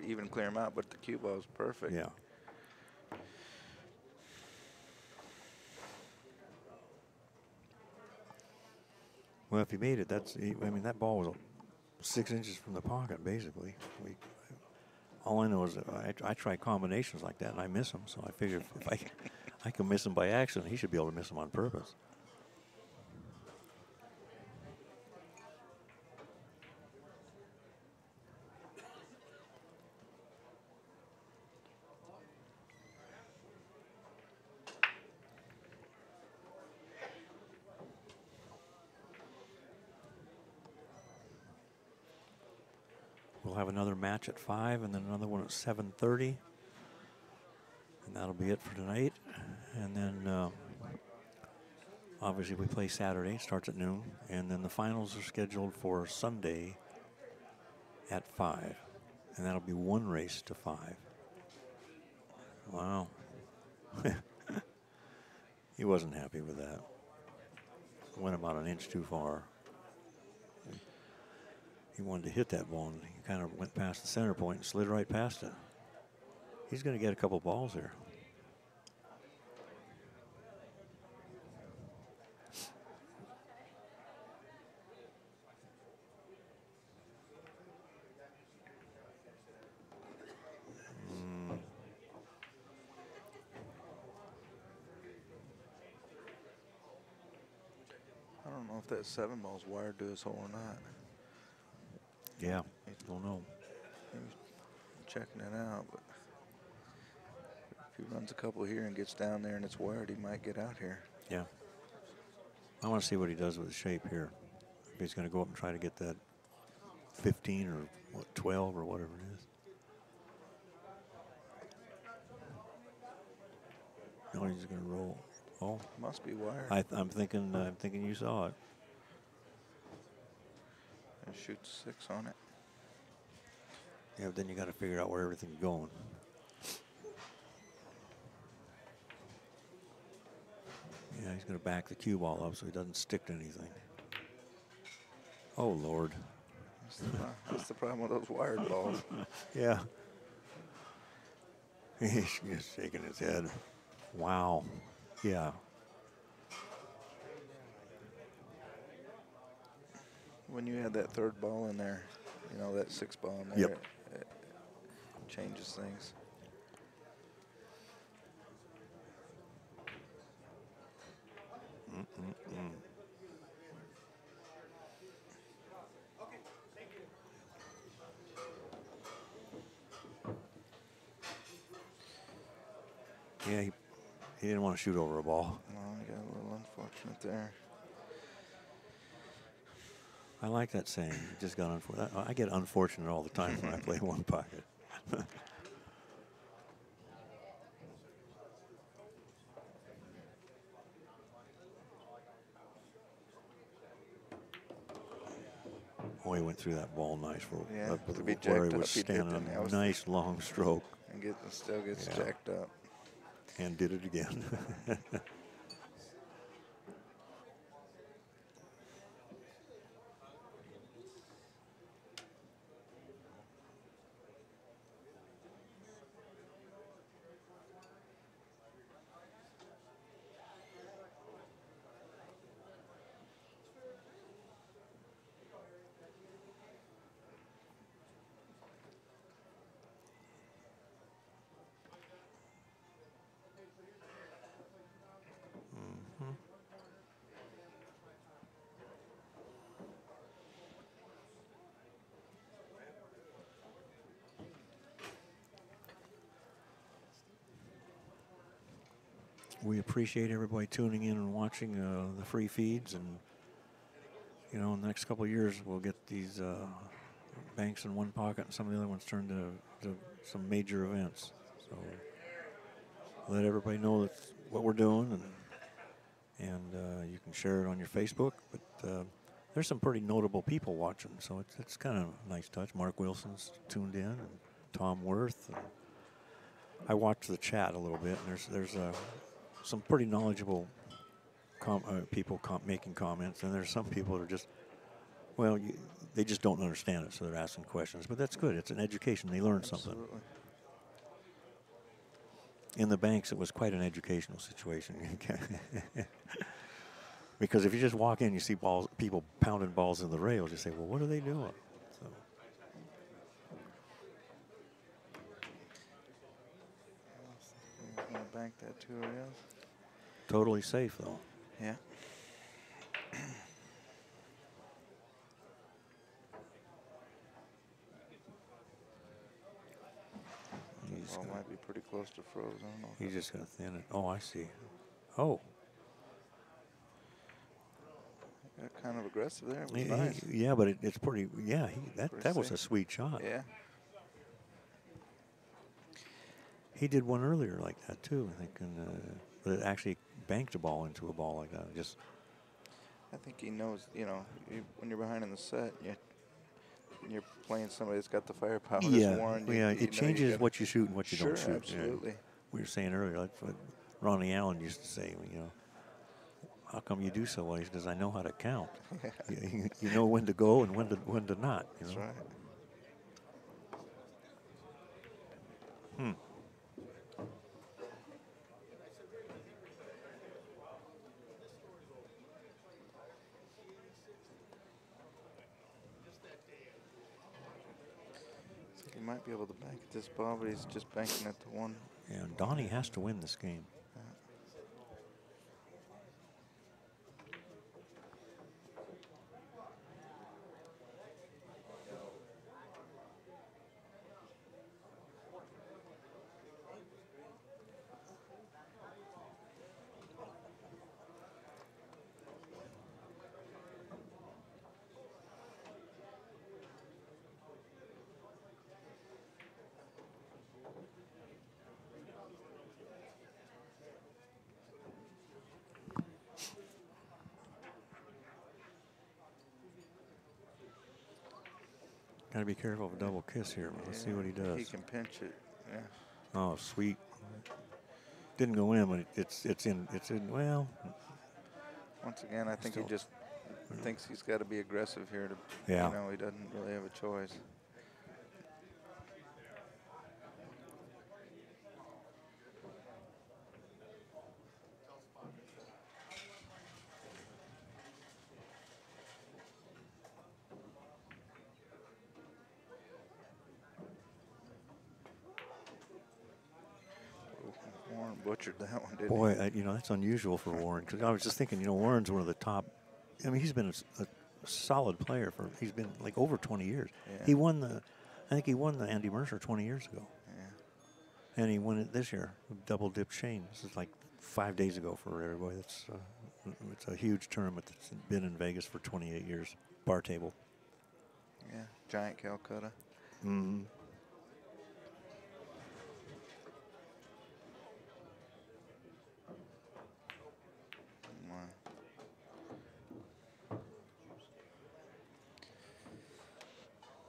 even clear him out, but the cue ball was perfect. Yeah. Well, if he made it, I mean, that ball was 6 inches from the pocket, basically. All I know is that I try combinations like that, and I miss them. So I figure if I can miss him by accident, he should be able to miss them on purpose. We'll have another match at 5 and then another one at 7:30. And that'll be it for tonight. And then obviously we play Saturday. It starts at noon. And then the finals are scheduled for Sunday at 5. And that'll be 1 race to 5. Wow. He wasn't happy with that. Went about an inch too far. He wanted to hit that ball, and he kind of went past the center point and slid right past it. He's going to get a couple balls here. I don't know if that 7 ball's wired to his hole or not. Yeah, don't know. He was checking it out, but if he runs a couple here and gets down there and it's wired, he might get out here. Yeah. I want to see what he does with the shape here. If he's going to go up and try to get that 15 or what, 12 or whatever it is. No, he's going to roll. Oh, must be wired. I'm thinking you saw it. And shoots 6 on it. Yeah, but then you got to figure out where everything's going. Yeah, he's going to back the cue ball up so he doesn't stick to anything. Oh, Lord. That's the problem with those wired balls. Yeah. He's just shaking his head. Wow. Yeah. When you had that 3rd ball in there, you know, that 6th ball in there, it changes things. Yeah, he didn't want to shoot over a ball. No, he got a little unfortunate there. I like that saying. You just got unfortunate. I get unfortunate all the time when I play one pocket. Oh, he went through that ball nice for Yeah, to be where he jacked was up, he did, standing. didn't he? I was Nice long stroke. And still gets Yeah. jacked up. And did it again. We appreciate everybody tuning in and watching the free feeds, and you know, in the next couple of years we'll get these banks in one pocket and some of the other ones turned to some major events. So let everybody know that's what we're doing, and you can share it on your Facebook. But there's some pretty notable people watching, so it's kind of a nice touch. Mark Wilson's tuned in, and Tom Worth. And I watch the chat a little bit, and there's some pretty knowledgeable people making comments, and there's some people that are just, well, they just don't understand it, so they're asking questions. But that's good. It's an education. They learn something. In the banks, it was quite an educational situation. Because if you just walk in, you see people pounding balls in the rails, you say, well, what are they doing? So. I'm going to bank that 2 rails. Totally safe, though. Yeah. Ball might be pretty close to froze. I don't know. He's just going to thin it. Oh, I see. Oh. Got kind of aggressive there. It was nice. Yeah, but it's pretty. Yeah, that was a sweet shot. Yeah. He did one earlier like that too, I think, but it actually banked a ball into a ball like that. I think he knows. You know, when you're behind in the set, you're playing somebody that's got the firepower. Yeah, Warren, it changes what you shoot and what you don't shoot. Absolutely. Yeah. We were saying earlier, that's what Ronnie Allen used to say. You know, how come you do so well? He says, I know how to count. You know when to go and when to not. You know? That's right. He might be able to bank at this ball, but he's just banking at the one. Yeah, Donny has to win this game. Got to be careful of a double kiss here. Let's see what he does. He can pinch it. Yeah. Oh, sweet. Didn't go in, but it's in. Well. Once again, I think he just thinks he's got to be aggressive here to. Yeah. You know, he doesn't really have a choice. Warren butchered that one, didn't he? Boy, you know, that's unusual for Warren, because I was just thinking, you know, Warren's one of the top. I mean, he's been a solid player he's been like over 20 years. Yeah. He won I think he won the Andy Mercer 20 years ago. Yeah. And he won it this year, double dip Shane. This is like 5 days ago for everybody. It's a huge tournament that's been in Vegas for 28 years. Bar table. Yeah, giant Calcutta. Mm-hmm.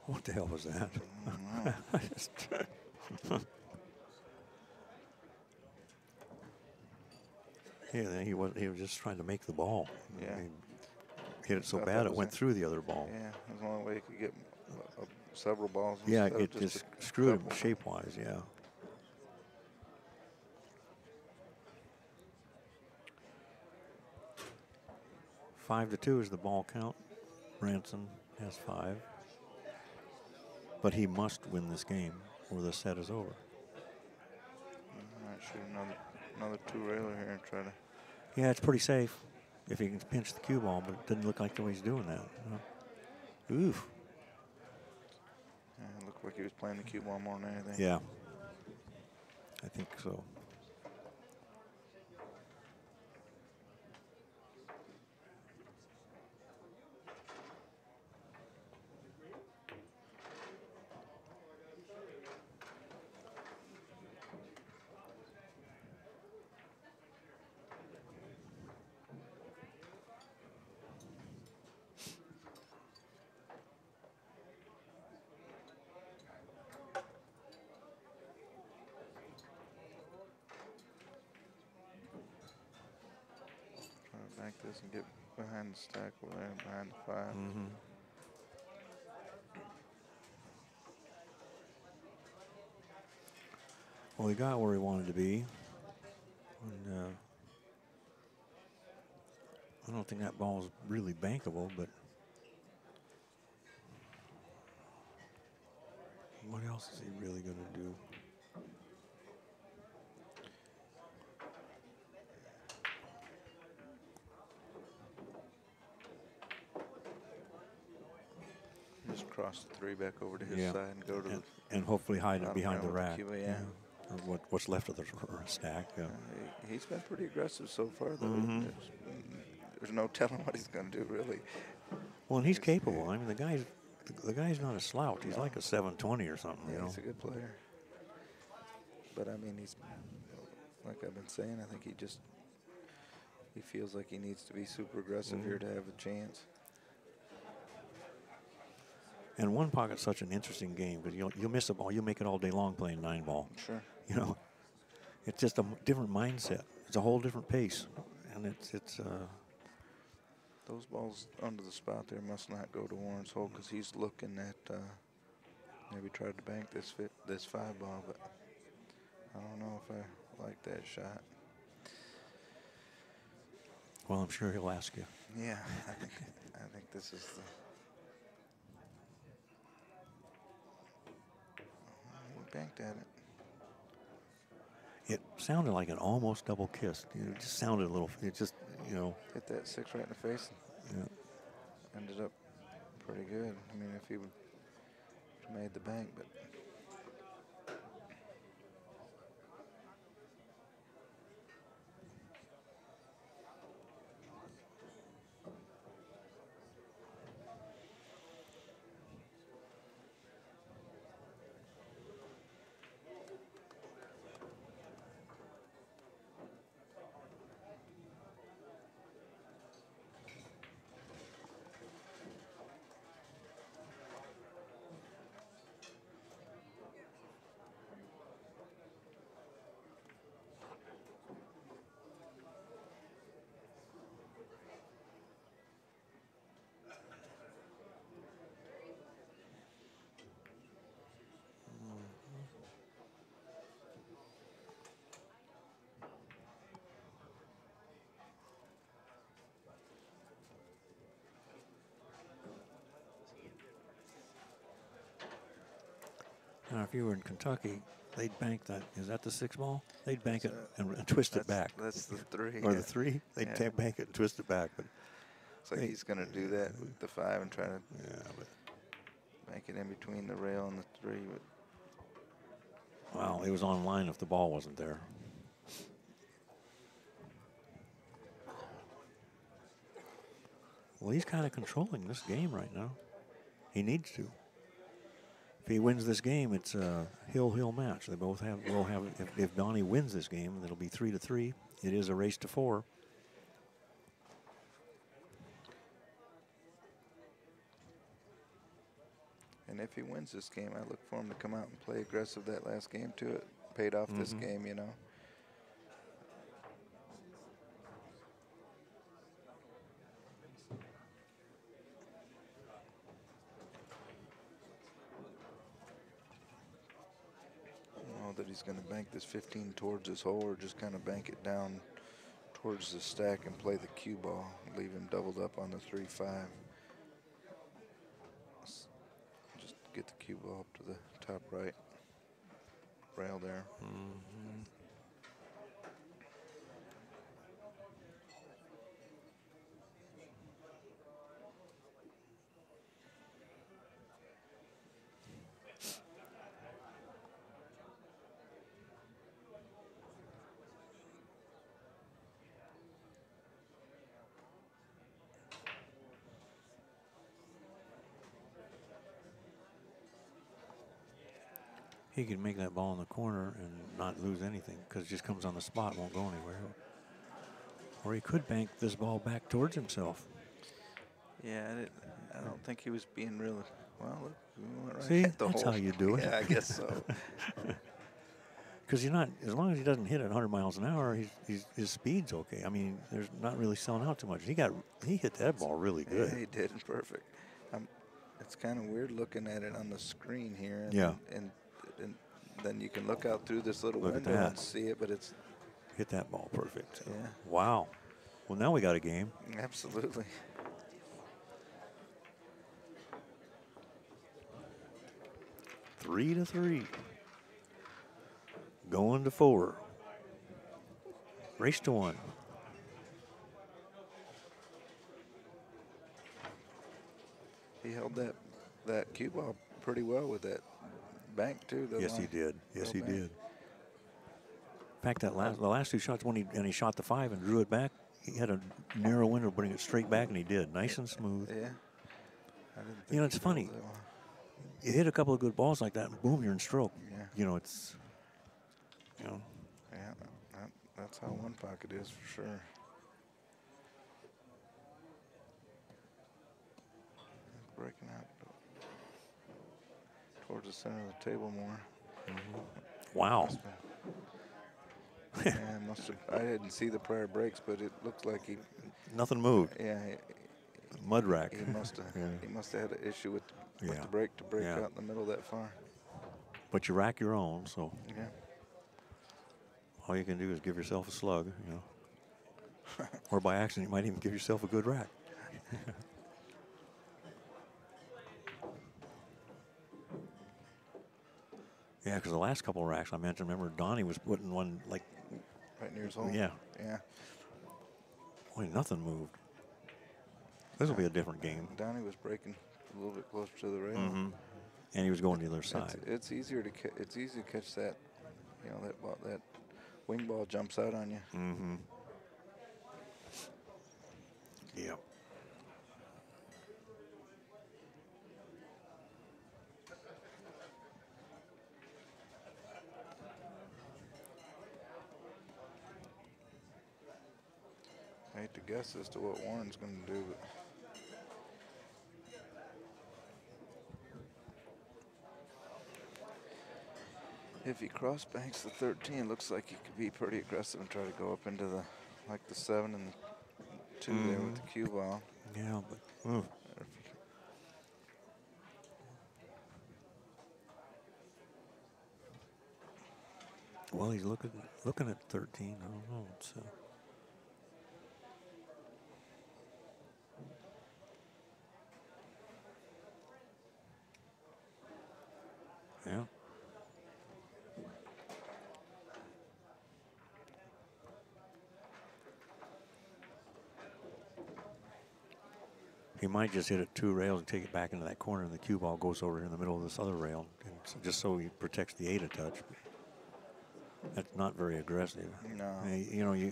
What the hell was that? Yeah, he was just trying to make the ball. Yeah. He hit it so bad it went through the other ball. Yeah, that's the only way he could get several balls. Yeah, it just screwed him shape-wise, yeah. Five to 2 is the ball count. Branson has 5. But he must win this game or the set is over. I might shoot another 2-railer here and try to. Yeah, it's pretty safe if he can pinch the cue ball, but it didn't look like the way he's doing that. Oof. Yeah, it looked like he was playing the cue ball more than anything. Yeah, I think so. Bank this and get behind the stack over there, behind the 5. Mm-hmm. Well, he got where he wanted to be. And, I don't think that ball is really bankable, but what else is he really going to do? Just cross the 3 back over to his Yeah. side and go to and hopefully hide it behind the with the rack. cue, yeah. Or what's left of the stack. Yeah. He's been pretty aggressive so far, though. Mm-hmm. There's no telling what he's going to do, really. Well, and he's capable. I mean, the guy's not a slouch. He's like a 720 or something. Yeah, you know. he's a good player. But I mean, he's like I've been saying. I think he feels like he needs to be super aggressive here to have a chance. And one pocket's such an interesting game because you'll miss a ball, you'll make it all day long playing 9-ball. Sure. You know, it's just a different mindset. It's a whole different pace, and it's. Those balls under the spot there must not go to Warren's hole because he's looking at maybe tried to bank this 5 ball, but I don't know if I like that shot. Well, I'm sure he'll ask you. Yeah, I think this is the. We banked at it. It sounded like an almost double kiss. It just sounded a little. It just, you know. Hit that 6 right in the face. Yeah. Ended up pretty good. I mean, if he would made the bank, but. Now, if you were in Kentucky, they'd bank that. Is that the 6 ball? They'd bank it and twist it back. That's the 3. Or the 3? They'd bank it and twist it back. But it's like he's going to do that with the 5 and try to but bank it in between the rail and the 3. But Wow, it was online if the ball wasn't there. Well, he's kind of controlling this game right now. He needs to. If he wins this game, it's a hill match. They both have. Will have. If Donny wins this game, it'll be 3-3. It is a race to 4. And if he wins this game, I look for him to come out and play aggressive that last game too. It paid off this game, you know. That he's going to bank this 15 towards his hole, or just kind of bank it down towards the stack and play the cue ball, leave him doubled up on the 3-5. Just get the cue ball up to the top right rail there. He could make that ball in the corner and not lose anything because it just comes on the spot, won't go anywhere. Or he could bank this ball back towards himself. Yeah, I don't think he was being real. Well, look, we went right See, at the that's hole. how you do it. Yeah, I guess so. Because you're not, as long as he doesn't hit at 100 miles an hour, his speed's okay. I mean, there's not really selling out too much. He hit that ball really good. Yeah, he did, perfect. It's kind of weird looking at it on the screen here. And, Yeah. And then you can look out through this little Look at window that. and see it, but it's Hit that ball perfect. yeah, Wow. Well, now we got a game. absolutely. Three to 3. Going to 4. Race to 1. He held that cue ball pretty well with that bank too. Yes, he did. Yes, he bank. did. In fact, the last 2 shots, when he shot the 5 and drew it back, he had a narrow window to bring it straight back, and he did. Nice and smooth. Yeah. I didn't think You know, it's he funny. held that well. You hit a couple of good balls like that, and boom, you're in stroke. Yeah. You know, it's, you know. Yeah, that's how one pocket is for sure. Breaking out towards the center of the table more. Wow. Yeah, must have. I didn't see the prior breaks, but it looks like he. Nothing moved. Yeah, Mud rack. he must have. Yeah. He must have had an issue with Yeah. the break to break Yeah. out in the middle that far. But you rack your own, so Yeah. all you can do is give yourself a slug, you know. Or by accident, you might even give yourself a good rack. Yeah, because the last couple of racks I mentioned, remember Donny was putting one like, Right near his hole. yeah, Yeah. boy, nothing moved. This will be a different game. Donny was breaking a little bit closer to the rail. And he was going to the other side. It's easier to it's easy to catch that. You know that wing ball jumps out on you. Yeah. I hate to guess as to what Warren's going to do, but if he cross banks the 13, looks like he could be pretty aggressive and try to go up into the 7 and 2 there with the cue ball. Yeah, but Or if well, he's looking at 13. I don't know. It's, yeah. He might just hit it 2 rails and take it back into that corner, and the cue ball goes over in the middle of this other rail, and just so he protects the 8 a touch. That's not very aggressive. No. You know,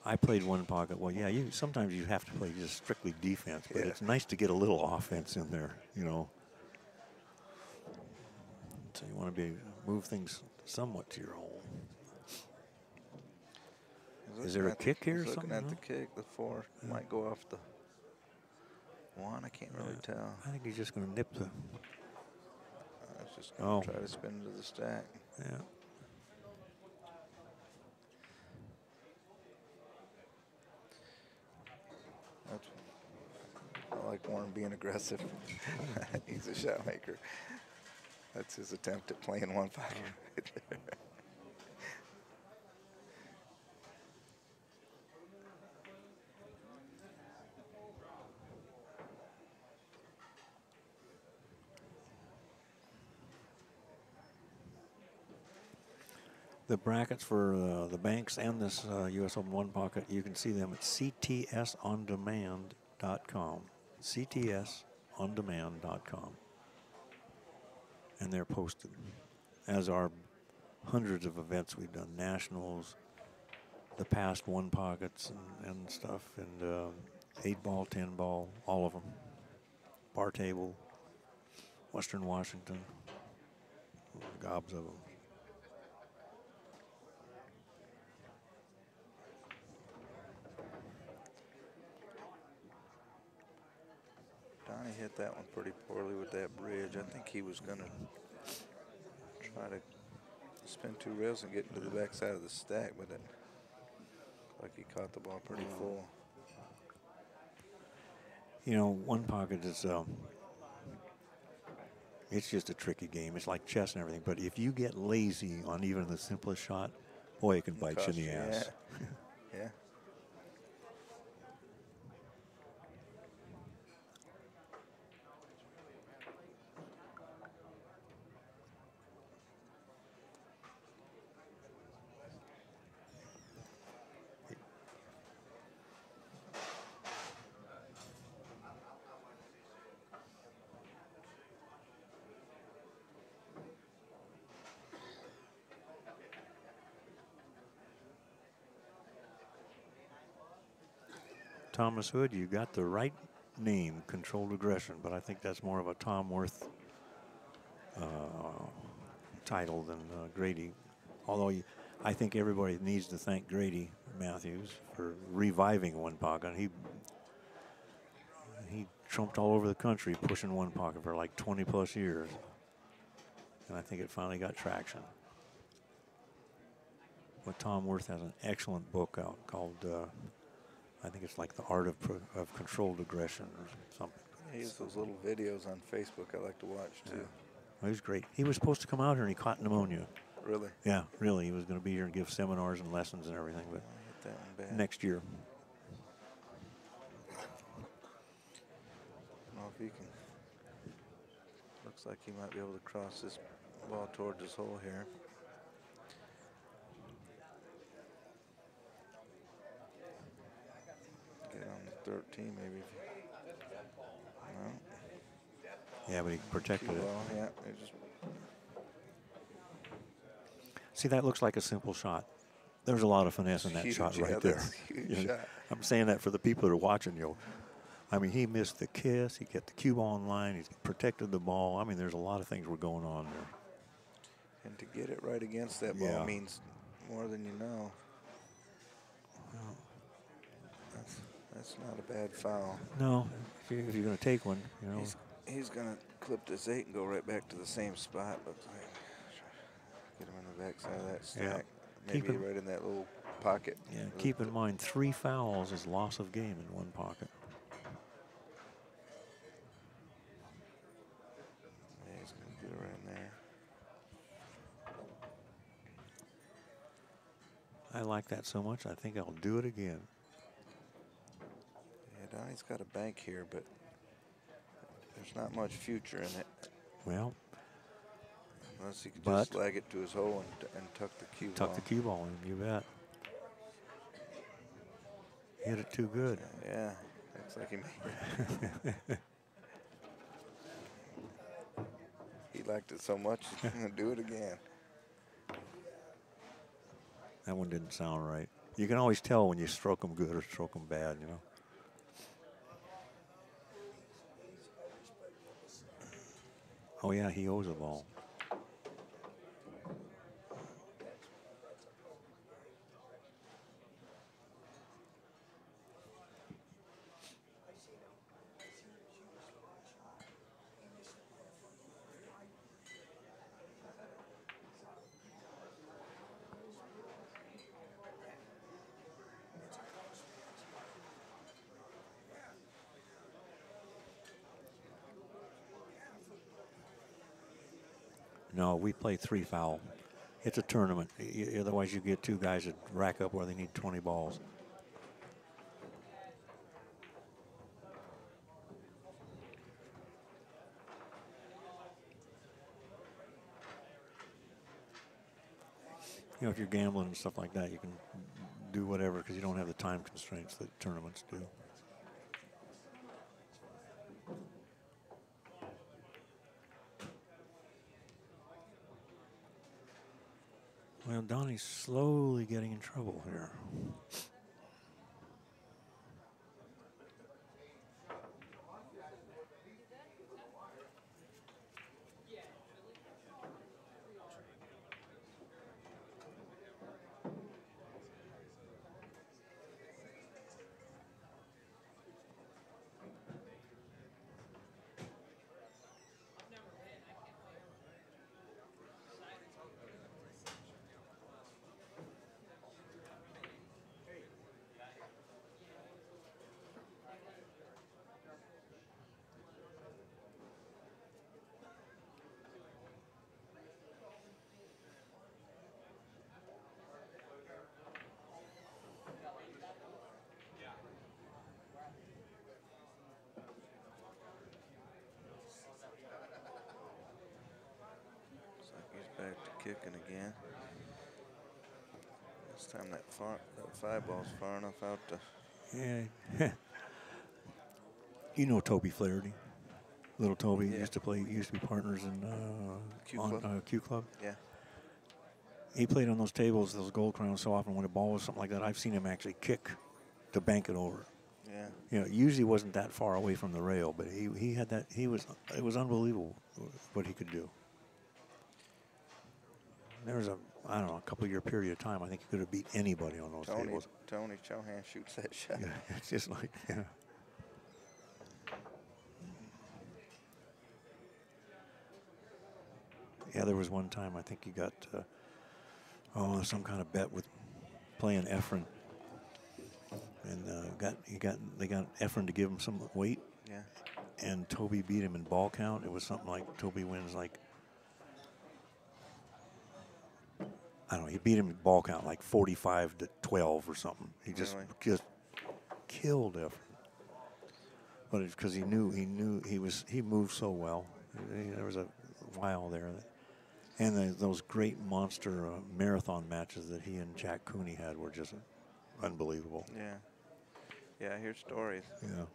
I played one pocket. Well, yeah, sometimes you have to play just strictly defense, but Yeah. it's nice to get a little offense in there, you know. So you want to move things somewhat to your hole. Is there a kick here or something? Looking at the kick, the 4 might go off the 1. I can't really tell. I think he's just going to nip the. I was just going to try to spin to the stack. Yeah. I like Warren being aggressive. He's a shot maker. That's his attempt at playing one pocket right there. The brackets for the banks and this U.S. Open one pocket, you can see them at ctsondemand.com. ctsondemand.com. And they're posted, as are hundreds of events we've done, nationals, the past one pockets and stuff, and 8-ball, 10-ball, all of them. Bar table, Western Washington, gobs of them. Donnie hit that one pretty poorly with that bridge. I think he was going to try to spin 2 rails and get into the backside of the stack, but it looked like he caught the ball pretty full. You know, one pocket is it's just a tricky game. It's like chess and everything. But if you get lazy on even the simplest shot, boy, it can bite you in the ass. Yeah. Yeah. Thomas Hood, you got the right name, Controlled Aggression, but I think that's more of a Tom Worth title than Grady. Although I think everybody needs to thank Grady Matthews for reviving one pocket. He trumped all over the country pushing one pocket for like 20 plus years. And I think it finally got traction. But Tom Worth has an excellent book out called I think it's like The Art of Controlled Aggression or something. He has those little videos on Facebook I like to watch too. Yeah. Well, he was great. He was supposed to come out here and he caught pneumonia. Really? Yeah, really. He was going to be here and give seminars and lessons and everything, but Hit that one bad. next year. I don't know if he can. Looks like he might be able to cross this ball towards his hole here. Get on the 13 maybe. No. Yeah, but he protected it. Well, yeah, it just See, that looks like a simple shot. There's a lot of finesse in that huge, shot yeah, right there. that's a huge You know, shot. I'm saying that for the people that are watching you. I mean, he missed the kiss. He kept the cue ball in line. He protected the ball. I mean, there's a lot of things were going on there. And to get it right against that ball Yeah. means more than you know. Well, That's not a bad foul. no, if you're going to take one, you know. He's gonna clip this 8 and go right back to the same spot. Looks like get him in the backside of that stack. Yeah. Maybe Keep him- right in that little pocket. Yeah, keep in mind 3 fouls is loss of game in one pocket. Yeah, he's gonna get it right in there. I like that so much, I think I'll do it again. Yeah, Donnie's got a bank here, but there's not much future in it. Well, Unless he could But- just lag it to his hole and tuck the cue tuck ball. the cue ball in, you bet. Hit it too good. Yeah, looks like he made it. He liked it so much, he's gonna do it again. That one didn't sound right. You can always tell when you stroke them good or stroke them bad, you know. Oh, yeah, he owes a ball. No, we play 3 foul. It's a tournament. Otherwise, you get 2 guys that rack up where they need 20 balls. You know, if you're gambling and stuff like that, you can do whatever because you don't have the time constraints that tournaments do. Well, Donnie's slowly getting in trouble here. Back to kicking again. This time that 5 ball's far enough out to. Yeah. You know Toby Flaherty. Little Toby used to be partners in Q Club. Yeah. He played on those tables, those gold crowns so often when a ball was something like that. I've seen him actually kick to bank it over. Yeah. You know, usually wasn't that far away from the rail, but he had that. It was unbelievable what he could do. There was a couple year period of time I think he could have beat anybody on those tables. Tony Chohan shoots that shot. Yeah, it's just like, yeah. Yeah, there was one time I think he got some kind of bet with playing Efren, and they got Efren to give him some weight. Yeah. And Toby beat him in ball count. It was something like Toby wins like, I don't know, he beat him in ball count like 45-12 or something. He just killed Efren. But it's because he moved so well. There was a while there. And those great monster marathon matches that he and Jack Cooney had were just unbelievable. Yeah. Yeah, I hear stories. Yeah.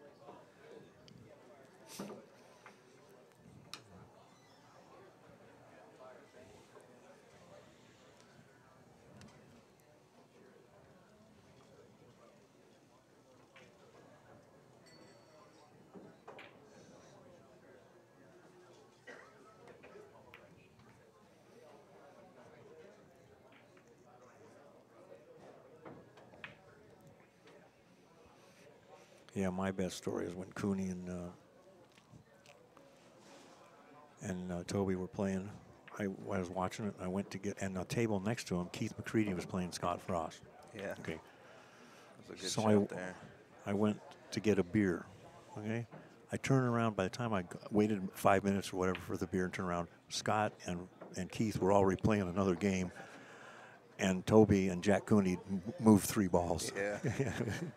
Yeah, my best story is when Cooney and Toby were playing. I was watching it. I went to get, and the table next to him, Keith McCready was playing Scott Frost. Yeah. Okay. That was a good shot there. I went to get a beer. Okay. I turned around. By the time I waited 5 minutes or whatever for the beer and turned around, Scott and Keith were already playing another game. And Toby and Jack Cooney moved 3 balls. Yeah.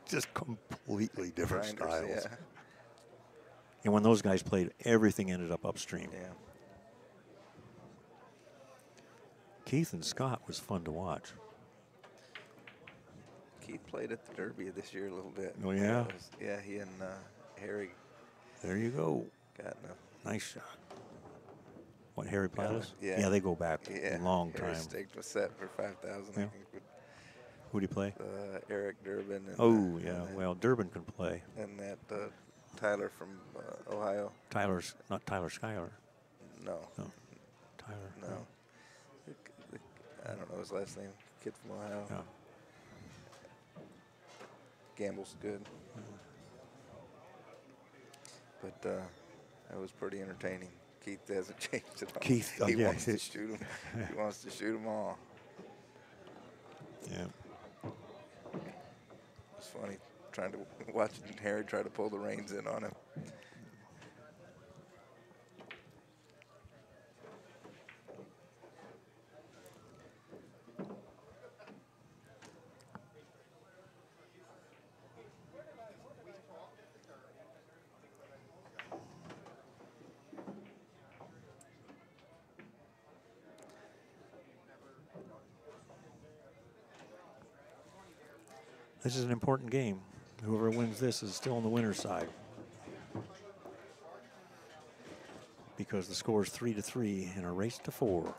Just completely different styles. Yeah. And when those guys played, everything ended up upstream. Yeah. Keith and Scott was fun to watch. Keith played at the Derby this year a little bit. Oh, yeah? Yeah, he and Harry. There you go. Got nice shot. What, Harry Plattis? Yeah. Yeah, they go back a long Harry time. staked was set for 5,000, I think. But Who do you play? Eric Durbin. And, Oh, yeah. Well, Durbin can play. And that Tyler from Ohio. Not Tyler Schuyler. No. Tyler. No. I don't know his last name. Kid from Ohio. Yeah. Gamble's good. But that was pretty entertaining. Keith hasn't changed at all. Keith, he yeah. wants to shoot them. He wants to shoot them all. Yeah. It's funny trying to watch Harry try to pull the reins in on him. This is an important game. Whoever wins this is still on the winner's side. Because the score is 3-3 in a race to 4.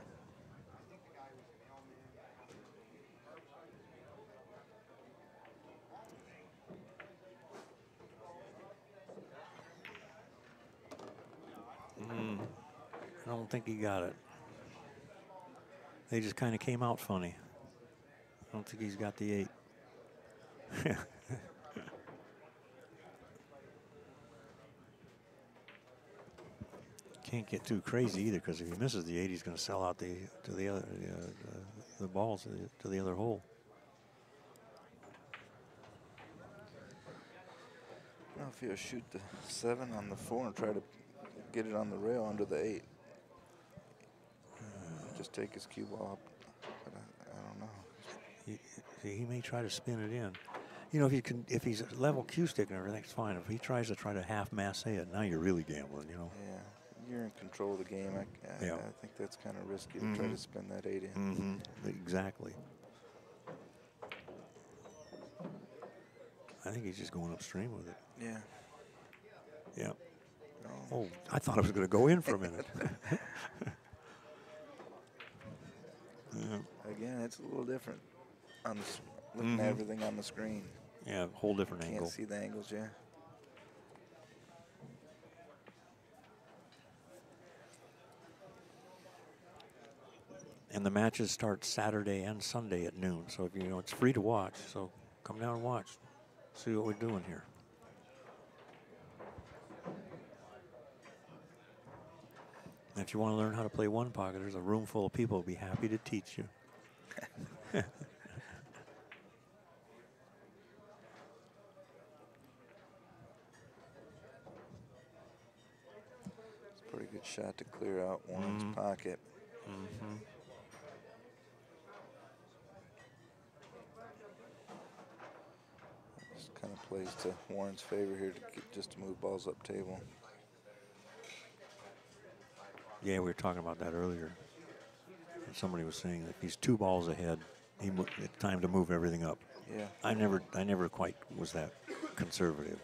I don't think he got it. They just kind of came out funny. I don't think he's got the 8. Can't get too crazy either, because if he misses the 8, he's going to sell out the balls to the other hole. Well, if he'll shoot the 7 on the 4 and try to get it on the rail under the 8, just take his cue ball up. But I don't know. He may try to spin it in. You know, if he's a level cue stick and everything's fine. If he tries to half masse it, now you're really gambling. You know. Yeah, you're in control of the game. I think that's kind of risky to try to spin that 8 in. Exactly. I think he's just going upstream with it. Yeah. Yeah. No. Oh, I thought it was going to go in for a minute. Again, it's a little different on the looking at everything on the screen. Yeah, whole different angle. Can't see the angles, yeah. And the matches start Saturday and Sunday at noon. So if it's free to watch. So come down and watch. See what we're doing here. And if you want to learn how to play one pocket, there's a room full of people who'll be happy to teach you. It's a pretty good shot to clear out Warren's pocket. Just kind of plays to Warren's favor here just to move balls up table. Yeah, we were talking about that earlier. Somebody was saying that if he's 2 balls ahead, it's time to move everything up. Yeah. I never quite was that conservative.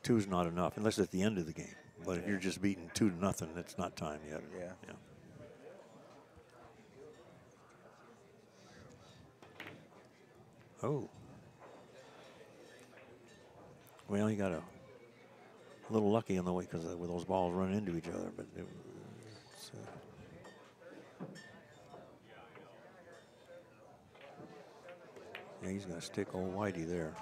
2's not enough, unless at the end of the game. But if you're just beating 2-0, it's not time yet. Yeah. Oh. Well, he got a little lucky in the way because with those balls run into each other, but yeah, he's going to stick old Whitey there.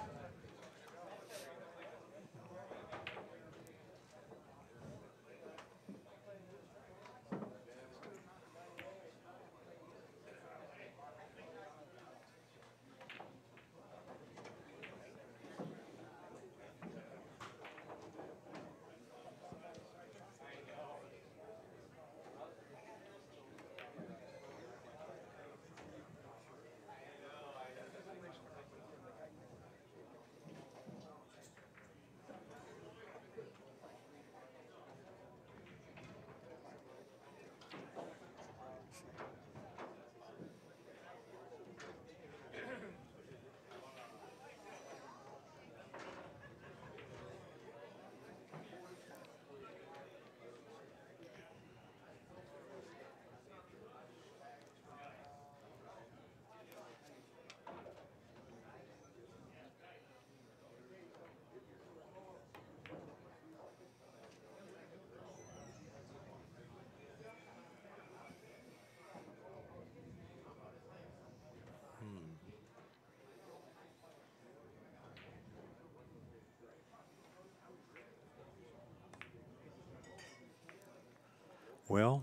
Well,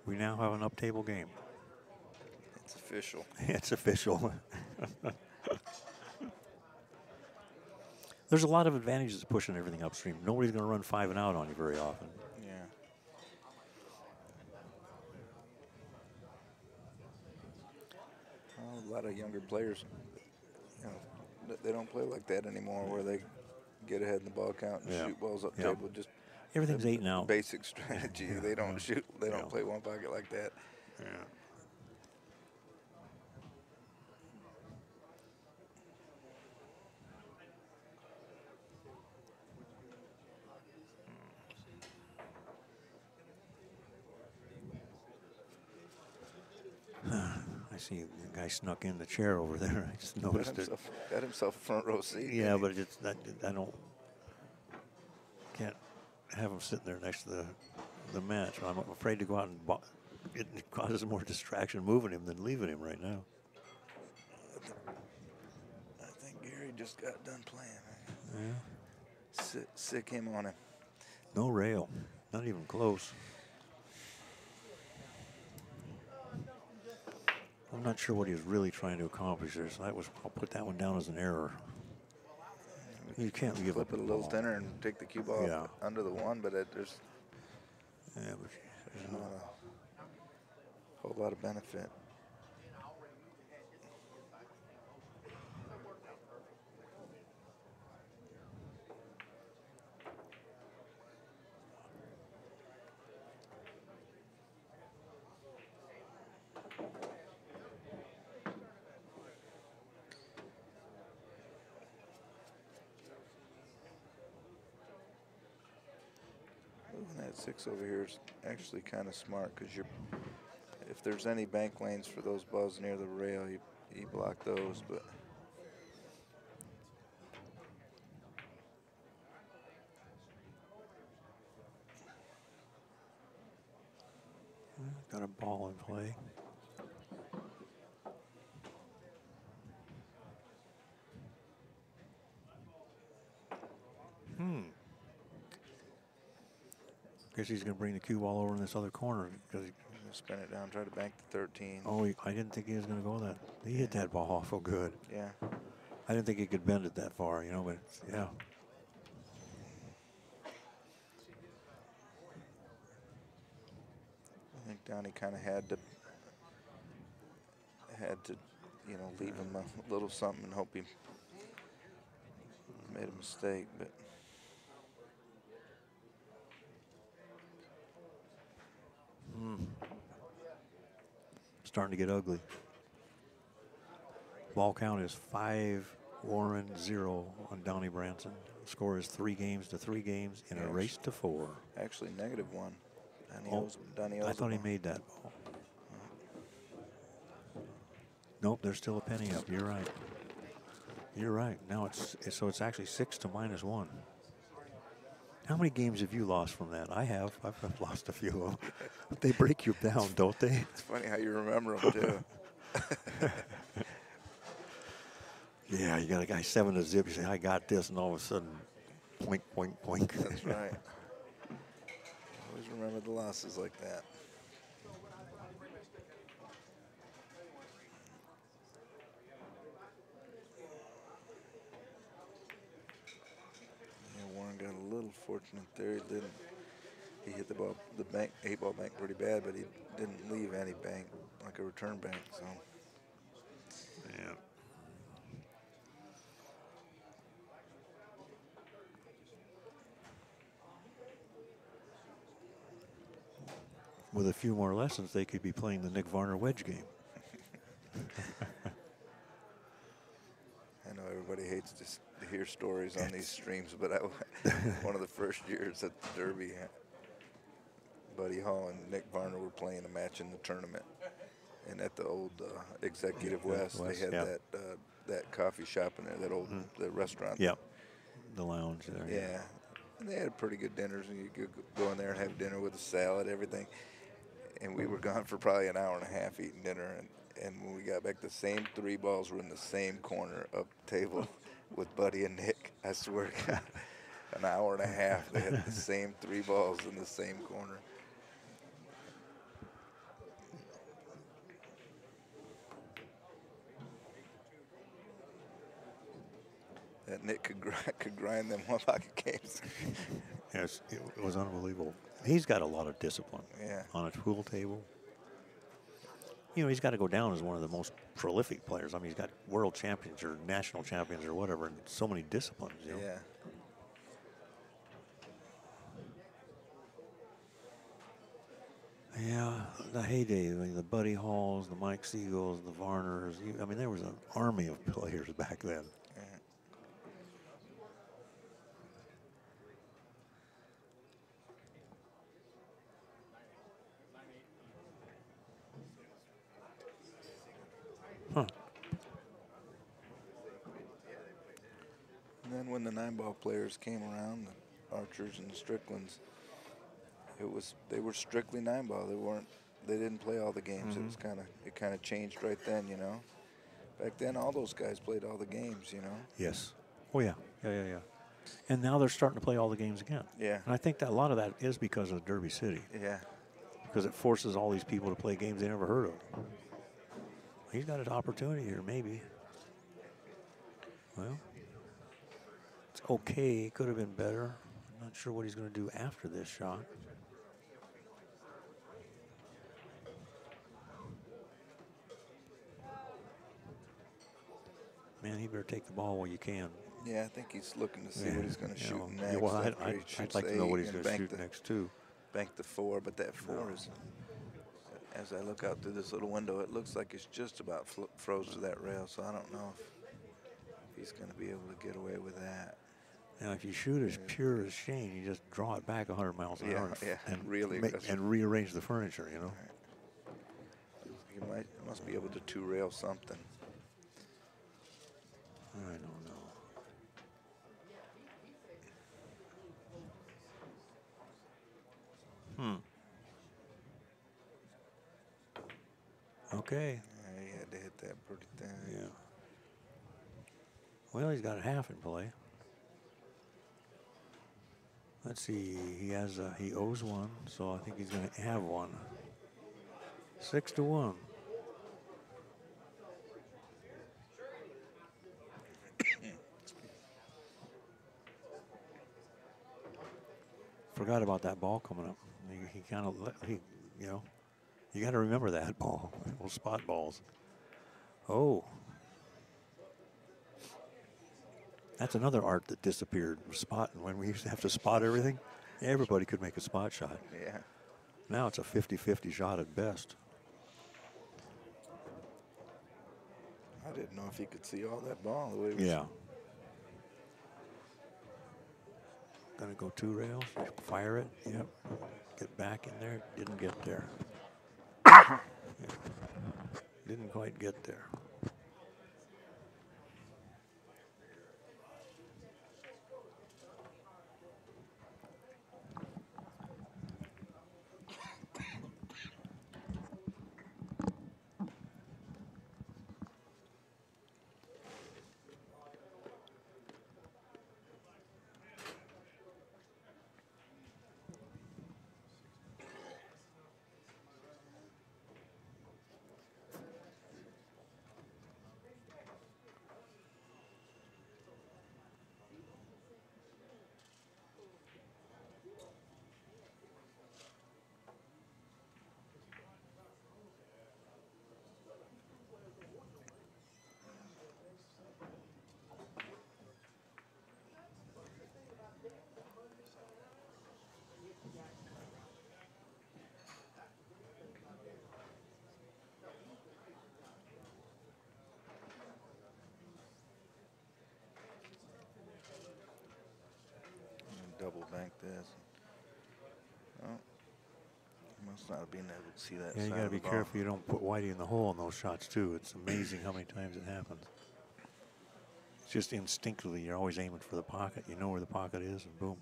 we now have an up-table game. It's official. It's official. There's a lot of advantages to pushing everything upstream. Nobody's going to run 5 and out on you very often. Yeah. Well, a lot of younger players, you know, they don't play like that anymore, where they get ahead in the ball count and shoot balls up table. Just everything's 8 now. Basic strategy. They don't shoot. They don't play one pocket like that. Yeah. I see the guy snuck in the chair over there. I just noticed it. Got himself a front row seat. Yeah, but it's I can't have him sitting there next to the match. I'm afraid to go out and it causes more distraction moving him than leaving him right now. I think Gary just got done playing. Yeah. Sick him on him. No rail, not even close. I'm not sure what he was really trying to accomplish there, so I'll put that one down as an error. You can't give up Flip it a little thinner and take the cue ball under the one, but there's not a whole lot of benefit. That 6 over here is actually kind of smart, because if there's any bank lanes for those balls near the rail, you block those. But got a ball in play. Guess he's going to bring the cue ball over in this other corner because he's going to spin it down, try to bank the 13. Oh, I didn't think he was going to go that. He hit that ball awful good. Yeah. I didn't think he could bend it that far, you know, but yeah. I think Donny kind of had to, you know, leave him a little something and hope he made a mistake, but. Starting to get ugly. Ball count is 5 Warren 0 on Donny Branson. The score is 3 games to 3 games in a race to 4. Actually, -1. Donny I thought he made that ball. Nope, there's still a penny up. You're right. You're right. Now it's actually 6 to -1. How many games have you lost from that? I have. I've lost a few of them. They break you down, don't they? It's funny how you remember them, too. Yeah, you got a guy 7 to zip. You say, I got this, and all of a sudden, poink, poink, poink. That's right. Always remember the losses like that. Warren got a little fortunate there. He hit the ball, the 8-ball bank pretty bad, but he didn't leave any bank, like a return bank. So, yeah. With a few more lessons, they could be playing the Nick Varner wedge game. I know everybody hates to hear stories on these streams, but one of the first years at the Derby, Buddy Hall and Nick Varner were playing a match in the tournament, and at the old Executive West, they had that coffee shop in there, that old the restaurant. Yep, the lounge there. Yeah, and they had pretty good dinners, and you could go in there and have dinner with a salad, everything. And we were gone for probably an hour and a half eating dinner, and when we got back, the same 3 balls were in the same corner of the table with Buddy and Nick. I swear to God, an hour and a half, they had the same 3 balls in the same corner. That Nick could grind them one pocket games. Yes, it was unbelievable. He's got a lot of discipline. Yeah. On a pool table. You know, he's got to go down as one of the most prolific players. I mean, he's got world champions or national champions or whatever, and so many disciplines, you know. Yeah. Yeah, the heyday, I mean, the Buddy Halls, the Mike Siegels, the Varners. I mean, there was an army of players back then. Huh. And then when the 9-ball players came around, the Archers and the Stricklands, they were strictly 9-ball. They didn't play all the games. Mm-hmm. It kind of changed right then, you know. Back then, all those guys played all the games, you know. Yes. Oh yeah. Yeah. And now they're starting to play all the games again. Yeah. And I think that a lot of that is because of Derby City. Yeah. Because it forces all these people to play games they never heard of. He's got an opportunity here, maybe. Well, it's okay. It could have been better. I'm not sure what he's going to do after this shot. Man, he better take the ball while you can. Yeah, I think he's looking to see what he's going to shoot next. Yeah, well, I'd like to know what he's going to shoot next, too. Bank the 4, but that 4 is, as I look out through this little window, it looks like it's just about froze to that rail, so I don't know if he's going to be able to get away with that. Now, if you shoot as pure as Shane, you just draw it back 100 miles an hour and really and rearrange the furniture, you know. He must be able to 2-rail something. I don't know. Okay. Yeah, he had to hit that pretty thin. Yeah. Well, he's got a half in play. Let's see. He owes 1, so I think he's going to have 1. 6-1. Forgot about that ball coming up. He kind of, you know, you got to remember that ball. Those spot balls. Oh. That's another art that disappeared. Spotting. When we used to have to spot everything, everybody could make a spot shot. Yeah. Now it's a 50-50 shot at best. I didn't know if he could see all that ball the way it was. Yeah. Gonna go 2 rails, fire it, yep. Get back in there, didn't get there. Yeah. Didn't quite get there. Double bank this. Oh, he must not have been able to see that. Yeah, you got to be careful you don't put Whitey in the hole on those shots too. It's amazing how many times it happens. It's just instinctively you're always aiming for the pocket. You know where the pocket is, and boom,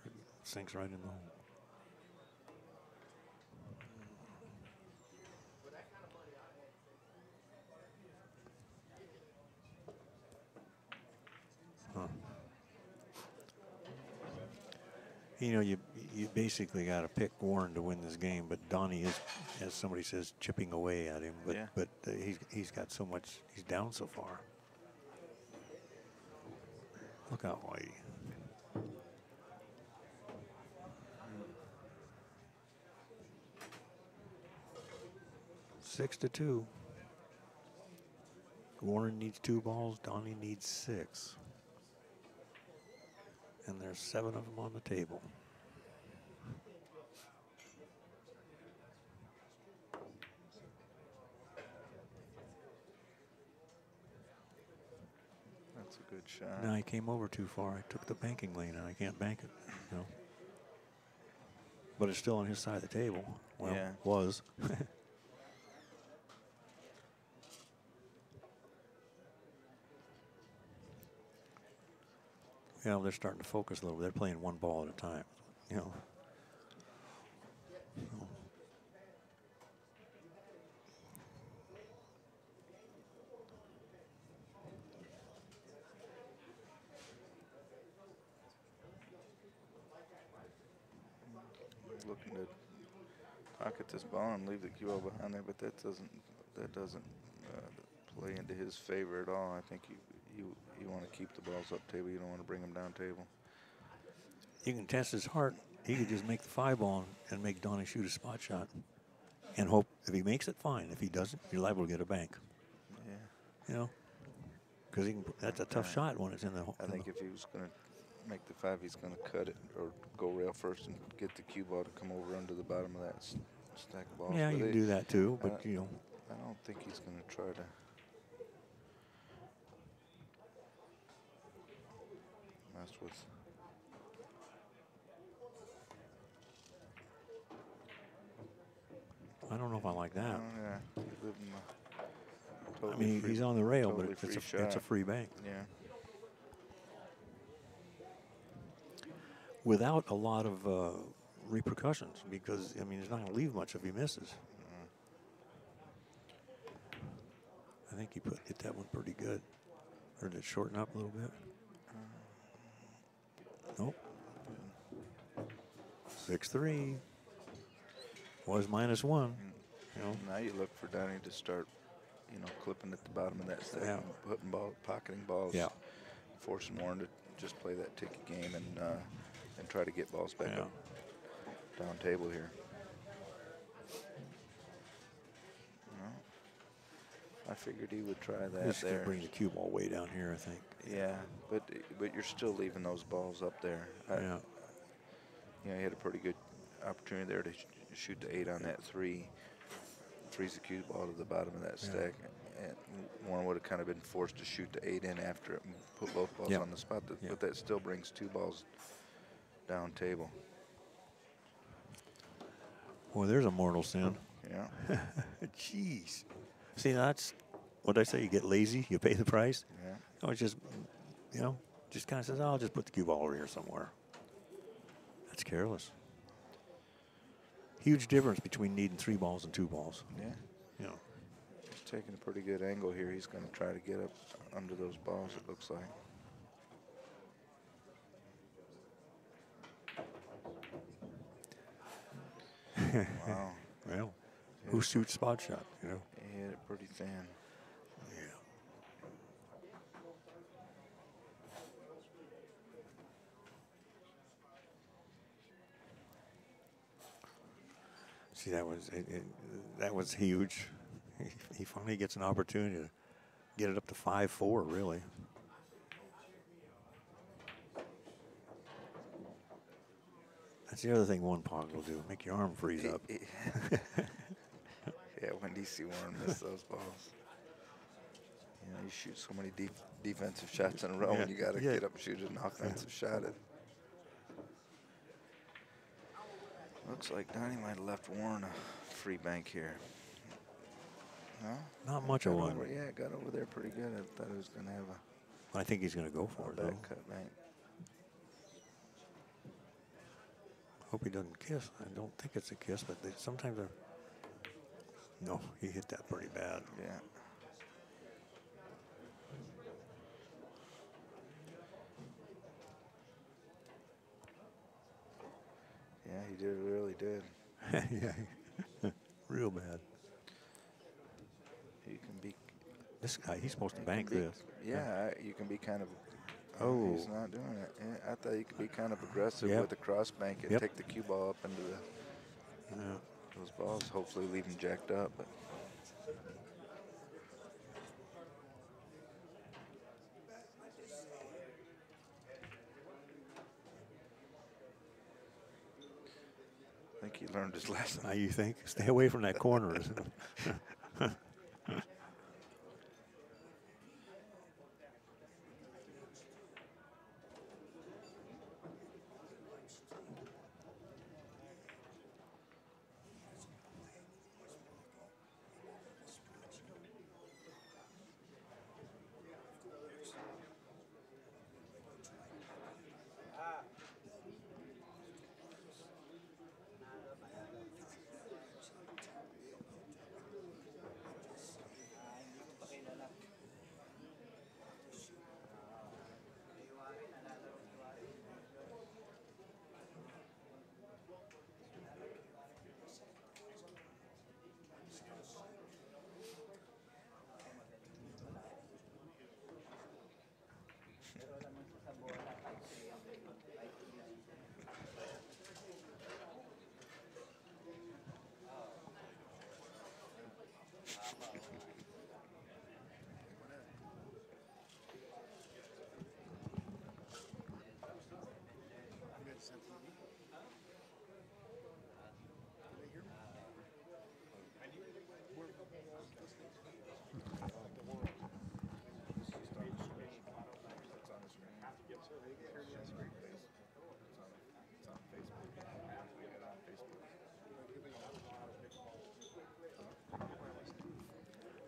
it sinks right in the hole. You know, you basically got to pick Warren to win this game, but Donny is, as somebody says, chipping away at him. But he's got so much. He's down so far. Look out, Whitey. 6-2. Warren needs 2 balls. Donnie needs 6. And there's 7 of them on the table. That's a good shot. Now he came over too far. I took the banking lane and I can't bank it. You know. But it's still on his side of the table. Well, Yeah. was. Yeah, they're starting to focus a little. They're playing 1 ball at a time. You know. So. Looking to pocket this ball and leave the cue ball behind there, but that doesn't play into his favor at all. I think you want to keep the balls up table. You don't want to bring them down table. You can test his heart. He could just make the 5 ball and make Donnie shoot a spot shot, and hope if he makes it, fine. If he doesn't, you're liable to get a bank. Yeah. You know, because that's a tough shot when it's in the. I think if he was going to make the 5, he's going to cut it or go rail first and get the cue ball to come over under the bottom of that stack of balls. Yeah, but you can do that too, but you know. I don't think he's going to try to mess with. I don't know if I like that. Oh, yeah. You live in a I totally mean, free, he's on the rail, totally but it's free a shot. free bank. Yeah. Without a lot of repercussions, because, I mean, he's not going to leave much if he misses. I think he hit that one pretty good. Or did it shorten up a little bit? Nope. 6-3. Was -1. You know. Now you look for Donnie to start, clipping at the bottom of that stack, Yeah. and putting pocketing balls, Yeah. forcing Warren to just play that ticket game and try to get balls back up down table here. I figured he would try that Just going there. to bring the cue ball way down here, I think. Yeah, but you're still leaving those balls up there. Yeah. He had a pretty good opportunity there to shoot the 8 on that 3. Freeze the cue ball to the bottom of that stack. And Warren would have kind of been forced to shoot the 8 in after it and put both balls on the spot. But that still brings 2 balls down table. Boy, there's a mortal sin. Yeah. Jeez. See, that's what I say. You get lazy, you pay the price. Yeah. Oh, it's just, just kind of says, I'll just put the cue ball over here somewhere. That's careless. Huge difference between needing 3 balls and 2 balls. Yeah. You know. He's taking a pretty good angle here. He's going to try to get up under those balls, it looks like. Wow. Well, who shoots spot shot, He hit it pretty thin. Yeah. See, that was huge. He finally gets an opportunity to get it up to 5-4, really. That's the other thing one pocket will do, make your arm freeze up. Yeah, when DC Warren missed those balls. You shoot so many defensive shots in a row, and you got to get up and shoot an offensive shot. Looks like Donnie might have left Warren a free bank here. No? Not much of one. Yeah, it got over there pretty good. I thought he was going to have I think he's going to go for it, though. back cut bank. Hope he doesn't kiss. I don't think it's a kiss, but sometimes they're... No, he hit that pretty bad. Yeah. Yeah, he did, really did. Yeah, real bad. You can be... This guy, he's supposed to you bank can be- this. Yeah, you can be kind of Oh. He's not doing it. Yeah, I thought he could be kind of aggressive Yep. with the cross bank and Yep. take the cue ball up into those balls. Hopefully leave him jacked up. But I think he learned his lesson. You think? Stay away from that corner.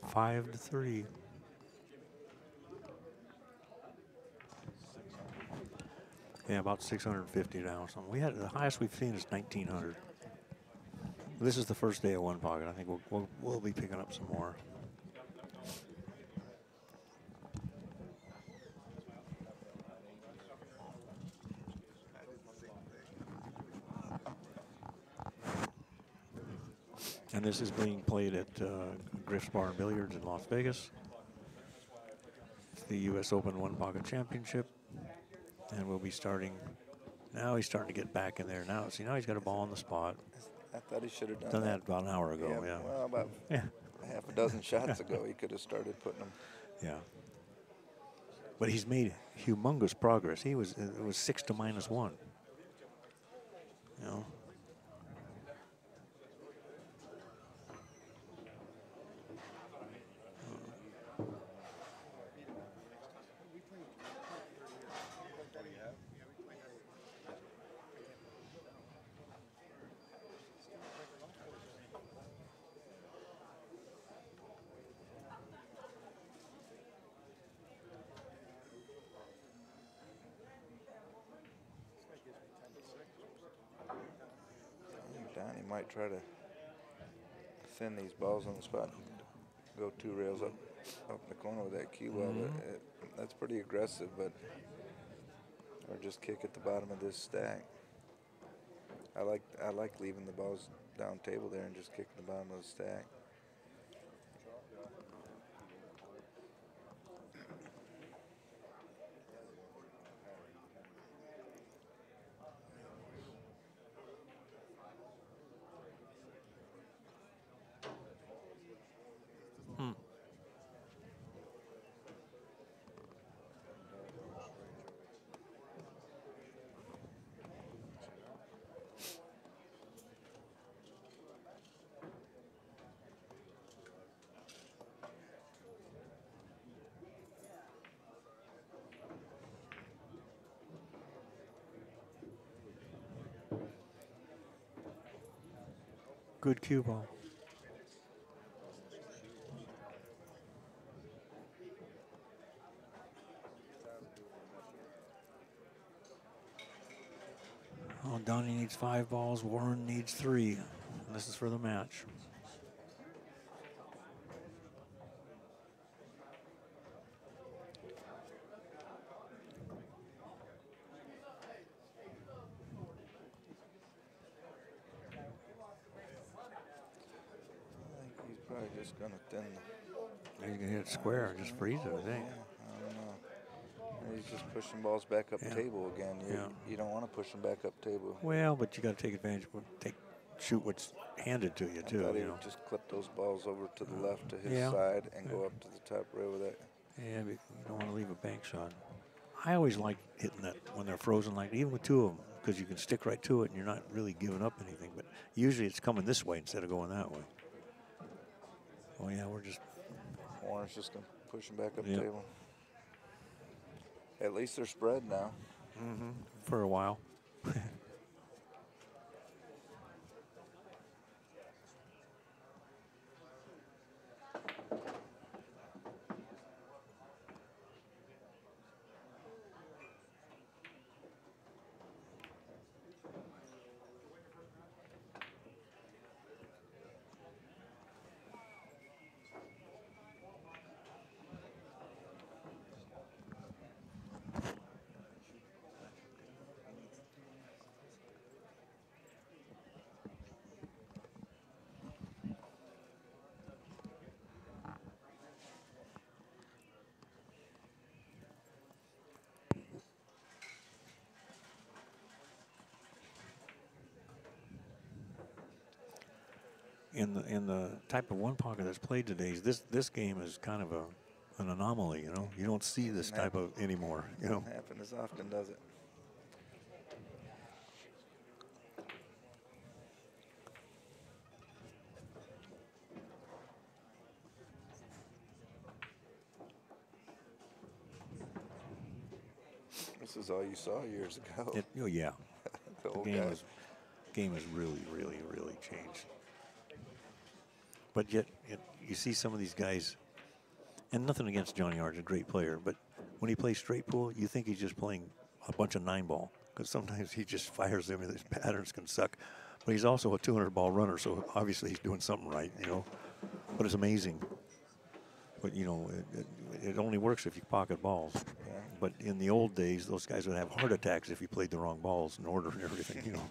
Five to 3. Yeah, about 650 now. Something. We had the highest we've seen is 1900. This is the first day of one pocket. I think we'll be picking up some more. And this is being played at Griff's Bar and Billiards in Las Vegas. It's the U.S. Open One Pocket Championship. And we'll be starting. Now he's starting to get back in there now. See, now he's got a ball on the spot. I thought he should have Done that about an hour ago, yeah. Well, about half a dozen shots ago, he could have started putting them. Yeah. But he's made humongous progress. It was 6 to -1. You know. Donny might try to thin these balls on the spot and go 2 rails up in the corner with that cue ball. But that's pretty aggressive, but or just kick at the bottom of this stack. I like leaving the balls down table there and just kicking the bottom of the stack. Good cue ball. Oh, Donny needs 5 balls. Warren needs 3. And this is for the match. He's probably just going to thin He's going to hit it square and just freeze it, I think. Yeah, I don't know. He's just pushing balls back up Yeah. table again. You don't want to push them back up table. Well, but you got to take advantage. Shoot what's handed to you I too. thought he You know. would just clip those balls over to the left to his Yeah. side and go up to the top rail with it. Yeah, but you don't want to leave a bank shot. I always like hitting that when they're frozen, like even with two of them, because you can stick right to it and you're not really giving up anything. But usually it's coming this way instead of going that way. Oh yeah, we're just. Warren's just going to push them back up Yep. table. At least they're spread now. Mm-hmm. For a while. In the type of one pocket that's played today, this game is kind of an anomaly. You know, you don't see this type of anymore. You know, doesn't happen as often, does it? This is all you saw years ago. Oh yeah, The old game guys. has really changed. But yet, you see some of these guys, and nothing against Johnny Ard's a great player, but when he plays straight pool, you think he's just playing a bunch of 9-ball, because sometimes he just fires them and his patterns can suck. But he's also a 200-ball runner, so obviously he's doing something right, you know. But it's amazing. But, you know, it only works if you pocket balls. Yeah. But in the old days, those guys would have heart attacks if you played the wrong balls in order and everything, you know.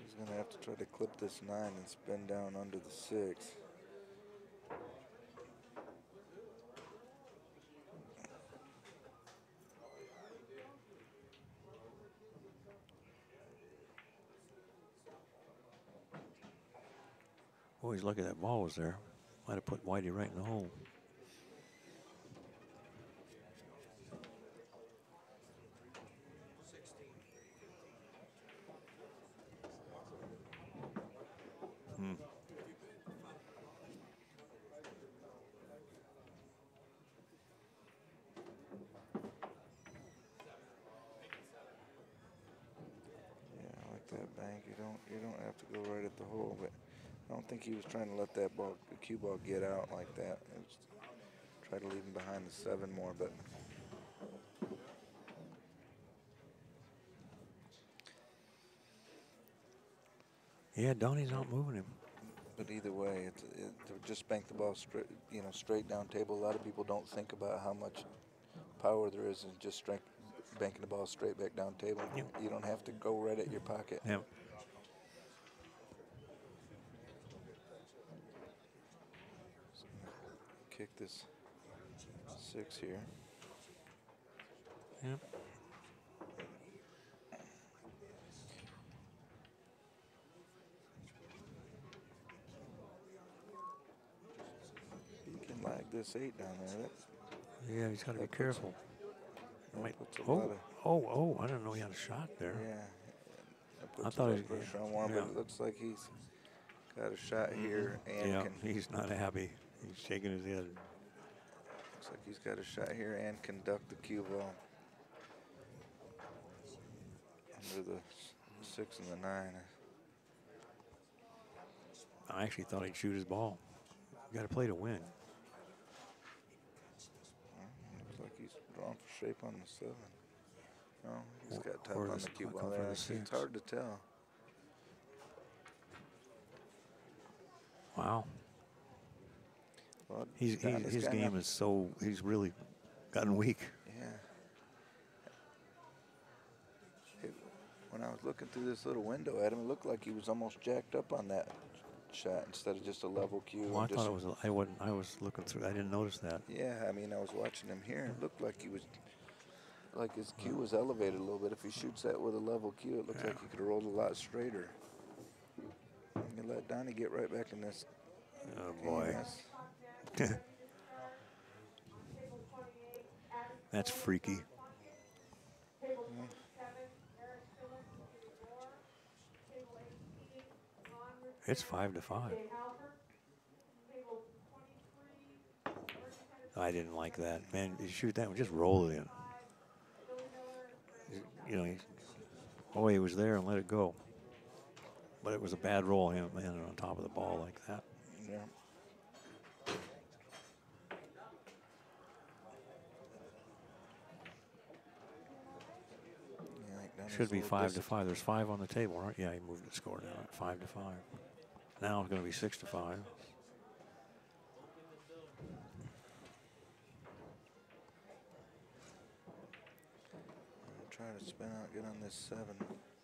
He's going to have to try to clip this 9 and spin down under the 6. Boy, he's lucky that ball was there. Might have put Whitey right in the hole. Yeah, I like that bank. You don't have to go right at the hole, but I don't think he was trying to let that ball, the cue ball, get out like that. It was, try to leave him behind the 7 more, but Yeah, Donnie's not moving him. but either way, to just bank the ball straight, straight down table. A lot of people don't think about how much power there is in just banking the ball straight back down table. Yep. You don't have to go right at your pocket. Yeah. Kick this 6 here. Yep. He can lag this 8 down there. Yeah, he's got to be careful. Puts a Oh, lot of, oh, I didn't know he had a shot there. yeah. That puts thought a lot he- of pressure on Warren, yeah. but it looks like he's got a shot here and Yeah, can. he's not happy. He's shaking his head. Looks like he's got a shot here and can duck the cue ball under the 6 and the 9. I actually thought he'd shoot his ball. You got to play to win. Looks like he's drawn for shape on the 7. No, he's got top or on the the cue puck ball over there. the It's 6. hard to tell. Wow. Well, His game is so, he's really gotten weak. Yeah. When I was looking through this little window at him. It looked like he was almost jacked up on that shot instead of just a level cue. Well, I thought it was. I was looking through. I didn't notice that. Yeah, I mean, I was watching him here. It looked like he was, like his cue was elevated a little bit. If he shoots that with a level cue, it looks like he could have rolled a lot straighter. You let Donny get right back in this. Oh boy. That's freaky. It's 5-5. I didn't like that. Man, you shoot that one, just roll it in. You know, he was there and let it go. But it was a bad roll, him landing on top of the ball like that. Yeah. Should be 5-5. There's 5 on the table, right? Yeah, he moved the score down at 5-5. Now it's going to be 6-5. Try to spin out, get on this 7.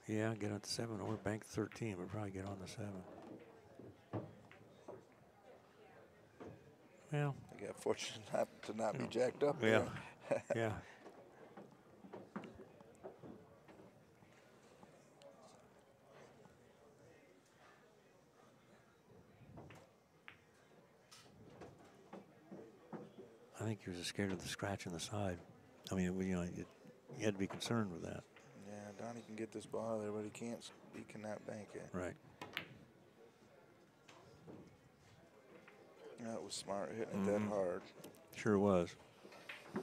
Yeah, get on the 7 or bank 13, but probably get on the 7. Well, I got fortunate to not be jacked up. Yeah, yeah. I think he was scared of the scratch in the side. I mean, you know, you had to be concerned with that. Yeah, Donny can get this ball out of there, but he can't. He cannot bank it. Right. That was smart, hitting it that hard. Sure was. You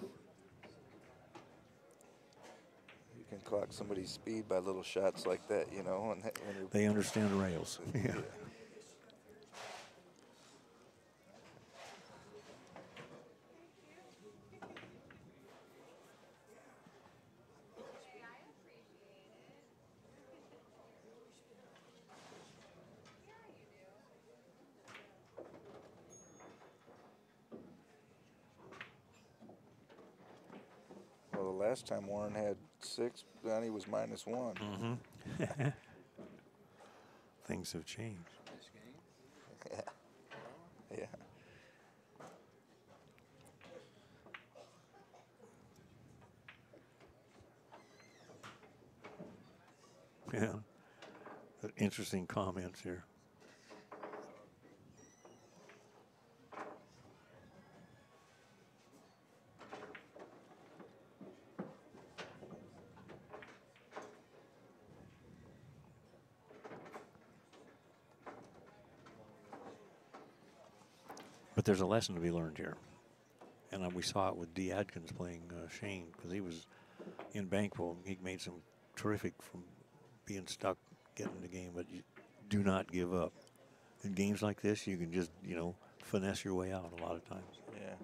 can clock somebody's speed by little shots like that, you know. And they understand rails. Yeah. Well, the last time Warren had 6, Donny was -1. Mm-hmm. Things have changed. Yeah. Yeah. Yeah. Interesting comments here. But there's a lesson to be learned here. And we saw it with D. Adkins playing Shane, because he was in Bankville. He made some terrific from being stuck, getting the game, but you do not give up. In games like this, you can just, you know, finesse your way out a lot of times. Yeah.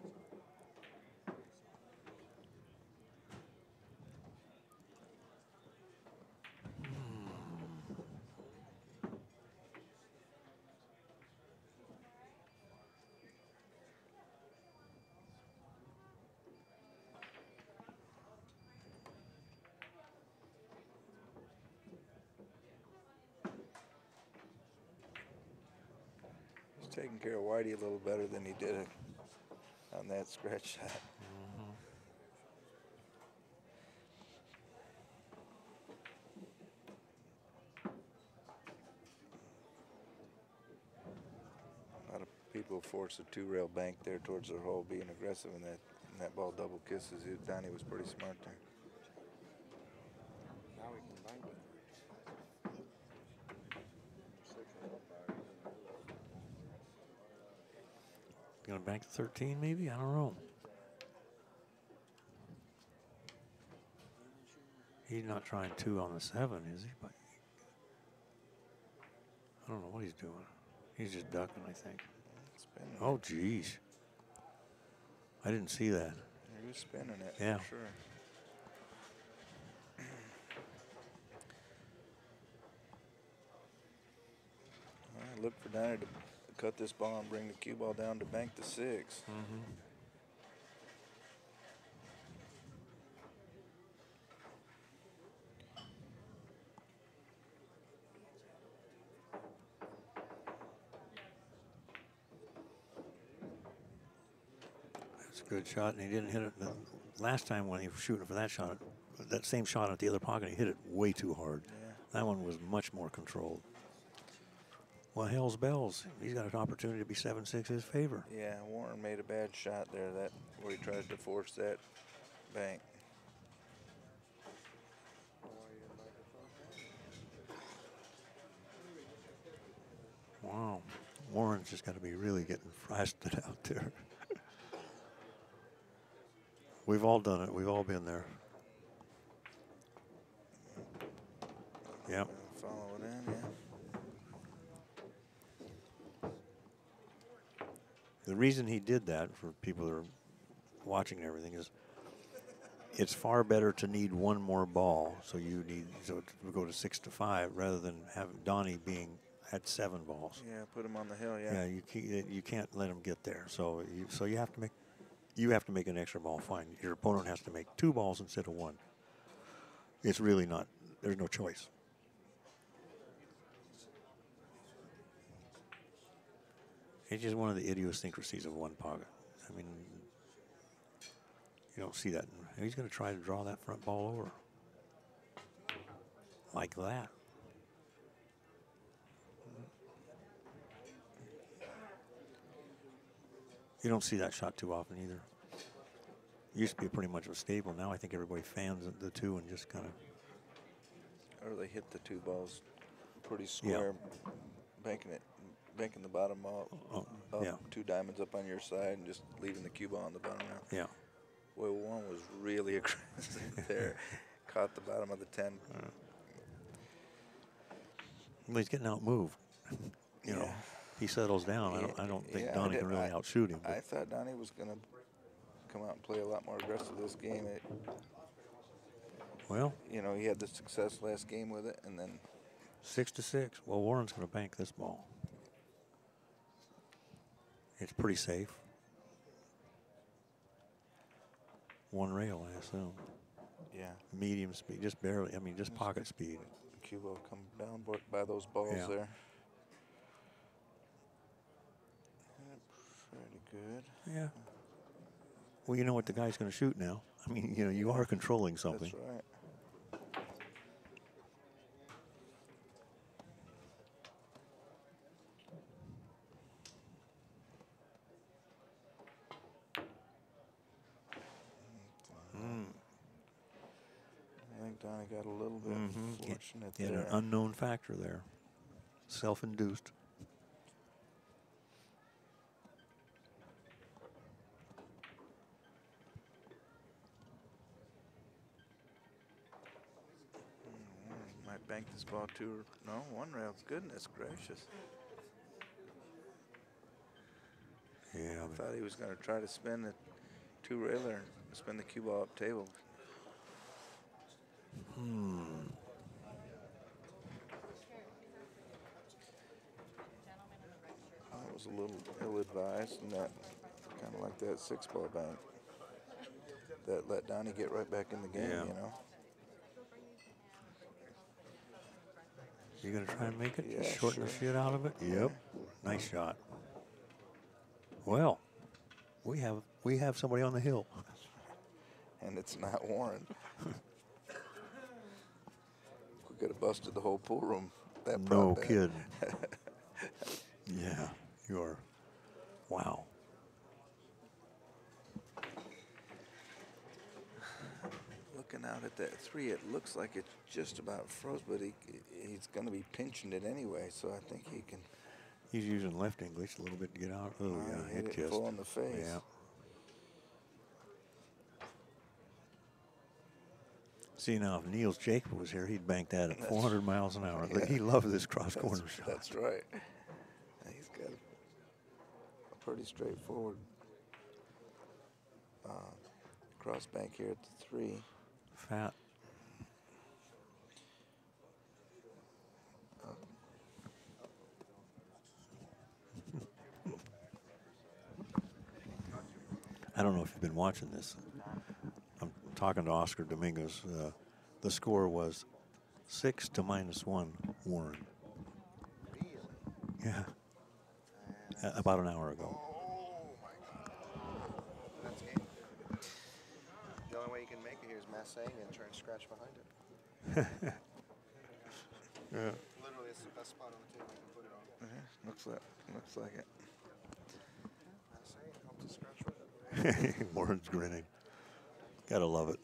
Taking care of Whitey a little better than he did on that scratch shot. A lot of people force a 2-rail bank there towards their hole, being aggressive, and that ball double kisses. Donny was pretty smart there. Now we can bank it. Going to bank to 13 maybe? I don't know. He's not trying 2 on the 7, is he? But I don't know what he's doing. He's just ducking, I think. Spinning. Oh, geez. I didn't see that. He was spinning it, yeah. For sure. All right, look for Donny to cut this ball and bring the cue ball down to bank the 6. Mm-hmm. good shot, and he didn't hit it. The last time when he was shooting for that shot, that same shot at the other pocket, he hit it way too hard. Yeah. That one was much more controlled. Well, hell's bells. He's got an opportunity to be 7-6 his favor. Yeah, Warren made a bad shot there, that where he tried to force that bank. Wow. Warren's just got to be really getting frosted out there. We've all done it. We've all been there. Yep. Follow it in, yeah. The reason he did that, for people that are watching and everything, is it's far better to need one more ball, so to go to 6-5 rather than have Donny being at 7 balls. Yeah, put him on the hill, yeah. Yeah, you can't let him get there. So you have to make an extra ball. Fine. Your opponent has to make 2 balls instead of 1. It's really not. There's no choice. It's just one of the idiosyncrasies of one pocket. I mean, you don't see that. He's going to try to draw that front ball over. Like that. You don't see that shot too often either. It used to be pretty much of a staple. Now I think everybody fans the 2 and just kind of. Or they hit the 2 balls pretty square, banking the bottom ball up, yeah. 2 diamonds up on your side, and just leaving the cue ball on the bottom now. Yeah. Boy, Warren was really aggressive there. Caught the bottom of the 10. Well, he's getting outmoved. You know, he settles down. I don't think Donny can really outshoot him. I thought Donny was going to come out and play a lot more aggressive this game. Well, you know, he had the success last game with it, and then 6-6. Well, Warren's going to bank this ball. It's pretty safe. 1 rail, I assume. Yeah. Medium speed, just barely. I mean, just pocket speed. Cue ball come down by those balls there. Pretty good. Yeah. Well, you know what the guy's going to shoot now. I mean, you know, you are controlling something. That's right. I think Donny got a little bit fortunate there. An unknown factor there. Self-induced. Might bank this ball 2. No, 1 rail. Goodness gracious. Yeah. I thought he was going to try to spin the 2 railer, spin the cue ball up table. That was a little ill-advised, and that kind of like that 6-ball bank that let Donny get right back in the game, you know. You gonna try and make it? Yeah, Shorten the shit out of it? Yep. Nice shot. Well, we have somebody on the hill. And it's not Warren. We could have busted the whole pool room. No kidding. Yeah, you are. Wow. Looking out at that 3, it looks like it's just about froze, but he's going to be pinching it anyway, so I think he can. He's using left English a little bit to get out. Oh, yeah, hit it full in the face. Yeah. See, now, if Niels Jacob was here, he'd bank that at 400 miles an hour. Yeah. He loves this cross-corner shot. That's right. He's got a pretty straightforward cross bank here at the 3. Fat. I don't know if you've been watching this. I'm talking to Oscar Domingos. The score was 6 to -1, Warren. Yeah. About an hour ago. Oh, my God. That's game can make it here is Massang and try and scratch behind it. Yeah. Literally, it's the best spot on the table you can put it on. Looks like it. Massang, help to scratch with it. Warren's grinning. Gotta love it.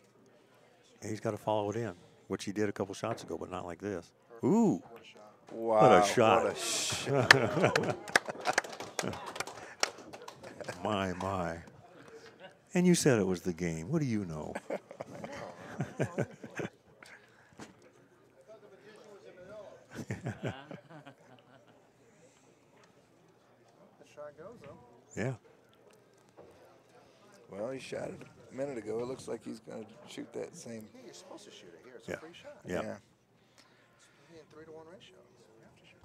He's got to follow it in, which he did a couple shots ago, but not like this. Ooh. What a shot. Wow. What a shot. What a shot. My. And you said it was the game. What do you know? The shot goes, though. Yeah. Well, he shot it a minute ago. It looks like he's going to shoot that same. Yeah, you're supposed to shoot it here. It's Yeah. a free shot. Yeah. Yeah. It's in 3-to-1 ratio. You have to shoot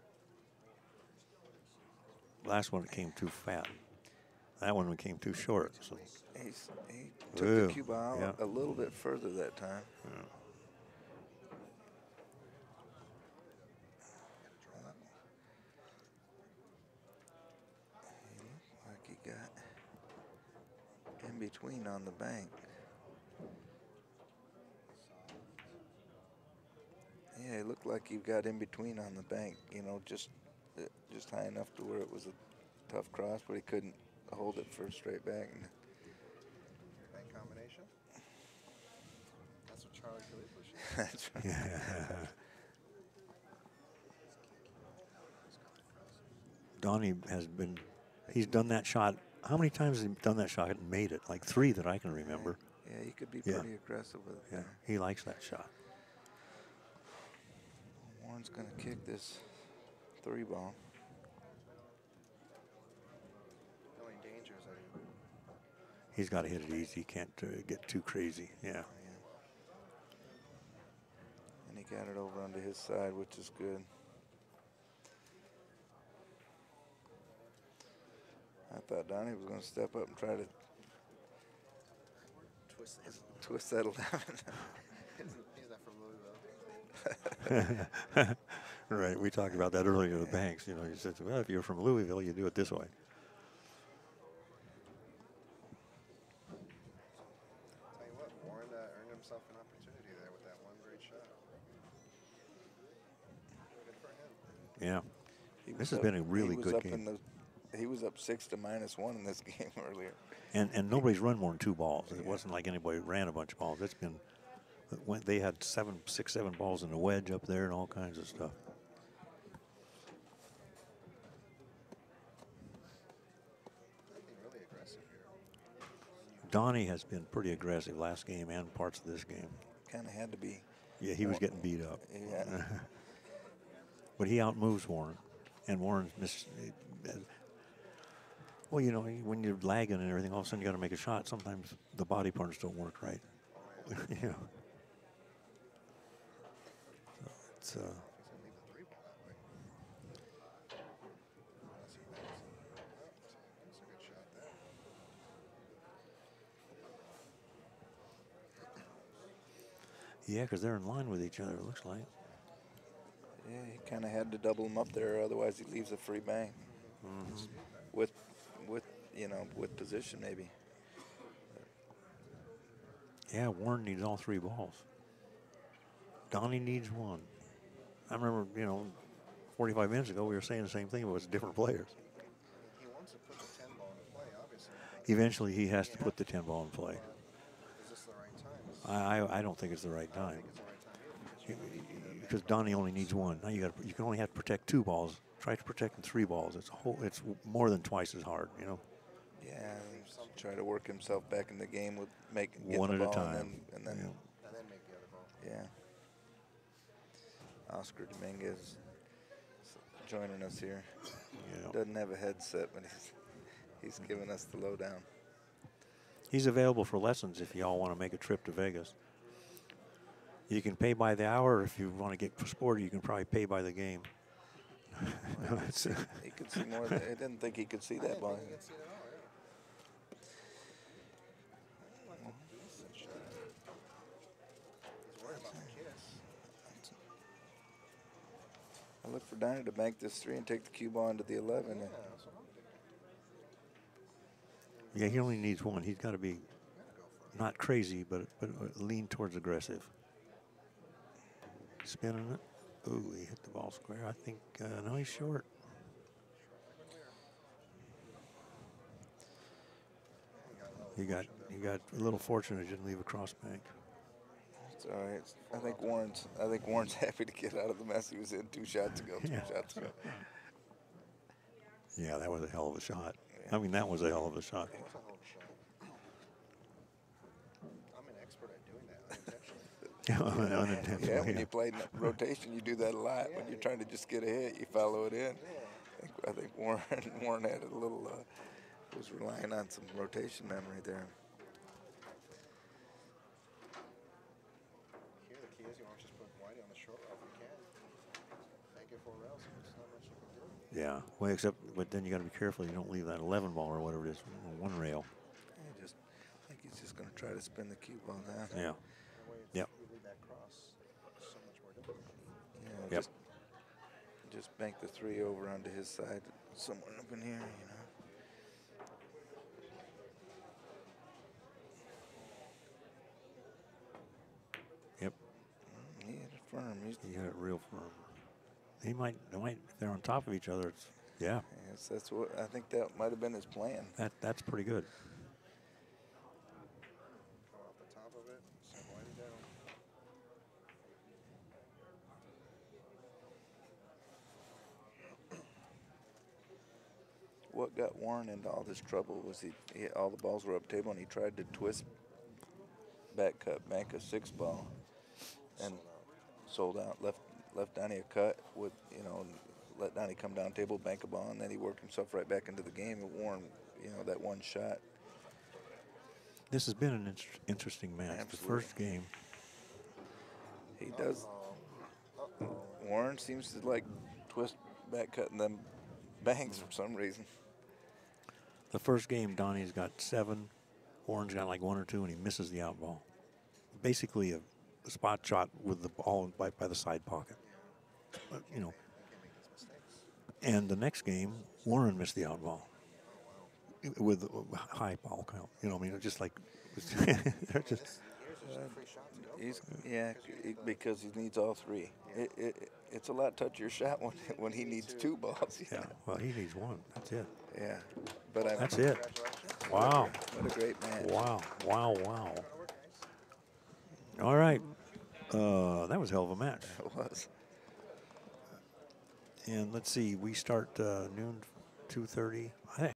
it. Last one came too fat. That one came too short. So. He took Ooh, the cue ball yeah. a little bit further that time. Yeah. He looked like he got in between on the bank. Yeah, it looked like he got in between on the bank, you know, just high enough to where it was a tough cross, but he couldn't hold it for straight back. Bank combination. That's what Charlie Khalifa should. That's right. Yeah. Donny has been, he's done that shot. How many times has he done that shot and made it? Like 3 that I can remember. Yeah, he could be Yeah. pretty aggressive with it. Yeah, there. he likes that shot. Warren's going to kick this 3-ball. The only danger is that He's got to hit it easy. He can't get too crazy. Yeah. And he got it over onto his side, which is good. I thought Donnie was going to step up and try to twist that 11. he's not from Louisville. Right. We talked about that earlier with Banks. You know, he said, well, if you're from Louisville, you do it this way. Tell you what, Warren earned himself an opportunity there with that one great shot. Good for him. Yeah. He This was has up- been a really he was good up game. in the- he was up 6 to -1 in this game earlier. And nobody's run more than 2 balls. It wasn't like anybody ran a bunch of balls. It's been, they had 7 balls in the wedge up there and all kinds of stuff. Being really aggressive here. Donnie has been pretty aggressive last game and parts of this game. Kind of had to be. Yeah, he was getting beat up. Yeah. But he outmoves Warren. And Warren's well, you know, when you're lagging and everything, all of a sudden you got to make a shot. Sometimes the body parts don't work right. Yeah. It's He's gonna leave the 3-ball that way. That's a good shot there. yeah, because they're in line with each other. It looks like. Yeah, he kind of had to double him up there, otherwise he leaves a free bank. With with position maybe. Yeah, Warren needs all 3 balls. Donnie needs 1. I remember, 45 minutes ago we were saying the same thing, but it's different players. He wants to put the 10-ball into play, obviously. Eventually, he has to put the 10 ball in play. Is this the right time? I don't think it's the right I time think it's the right time. because Donnie only needs 1. Now you can only have to protect 2 balls. Try to protect 3 balls. It's more than twice as hard. Yeah, try to work himself back in the game with getting One the at a ball time. and then And then make the other ball. yeah. Oscar Dominguez joining us here. Doesn't have a headset, but he's giving us the lowdown. He's available for lessons if y'all want to make a trip to Vegas. You can pay by the hour. If you want to get sporty, you can probably pay by the game. He could see more. I didn't think he could see that ball. You can see it at all, yeah. Decent shot. He's worried about the kiss. I look for Donnie to bank this 3 and take the cue ball into the 11. Yeah, And that's what I'm doing. Yeah, he only needs 1. He's got to be. not crazy, but lean towards aggressive. Spinning it. Ooh, he hit the ball square. I think, no, he's short. You got a little fortunate you didn't leave a cross bank. It's all right. I think Warren's happy to get out of the mess he was in 2 shots ago. Yeah, that was a hell of a shot. I mean, that was a hell of a shot. I'm an expert at doing that unintentionally. Yeah, when you play rotation, you do that a lot. When you're trying to just get a hit, you follow it in. I think Warren had a little, was relying on some rotation memory there. Here, the key is you want to just put Whitey on the short rail if you can. Make it 4 rails. There's not much you can do. Yeah, well, but then you got to be careful you don't leave that 11 ball or whatever it is on 1 rail. I think he's just going to try to spin the cue ball down. Yeah. Yep. You leave that cross so much more difficult. Yeah, just bank the 3 over onto his side, somewhere up in here, you know. Yep. He hit it firm. He hit it real firm. They might, if they're on top of each other, it's, yeah. Yes, that's what, I think that might have been his plan. That's pretty good. Come off the top of it, send Whitey down. What got Warren into all this trouble was all the balls were up table and he tried to twist back cut, bank a 6 ball, and sold out. Left Donny a cut with, you know, let Donny come down table, bank a ball, and then he worked himself right back into the game. And Warren, you know, that 1 shot. This has been an interesting match. Absolutely. The first game. He does. Warren seems to like twist back cut and then bangs for some reason. The first game, Donnie's got 7. Warren's got like 1 or 2, and he misses the out ball. Basically a spot shot with the ball by the side pocket. You know. And the next game, Warren missed the out ball with a high ball count. You know, I mean, it's just like they're just. Because he needs all 3. It's a lot touchier shot when he needs 2 balls. Yeah, well, he needs 1. That's it. Yeah, but that's it. Wow. What a great match. Wow. All right. That was a hell of a match. It was. And let's see, we start noon, 2:30.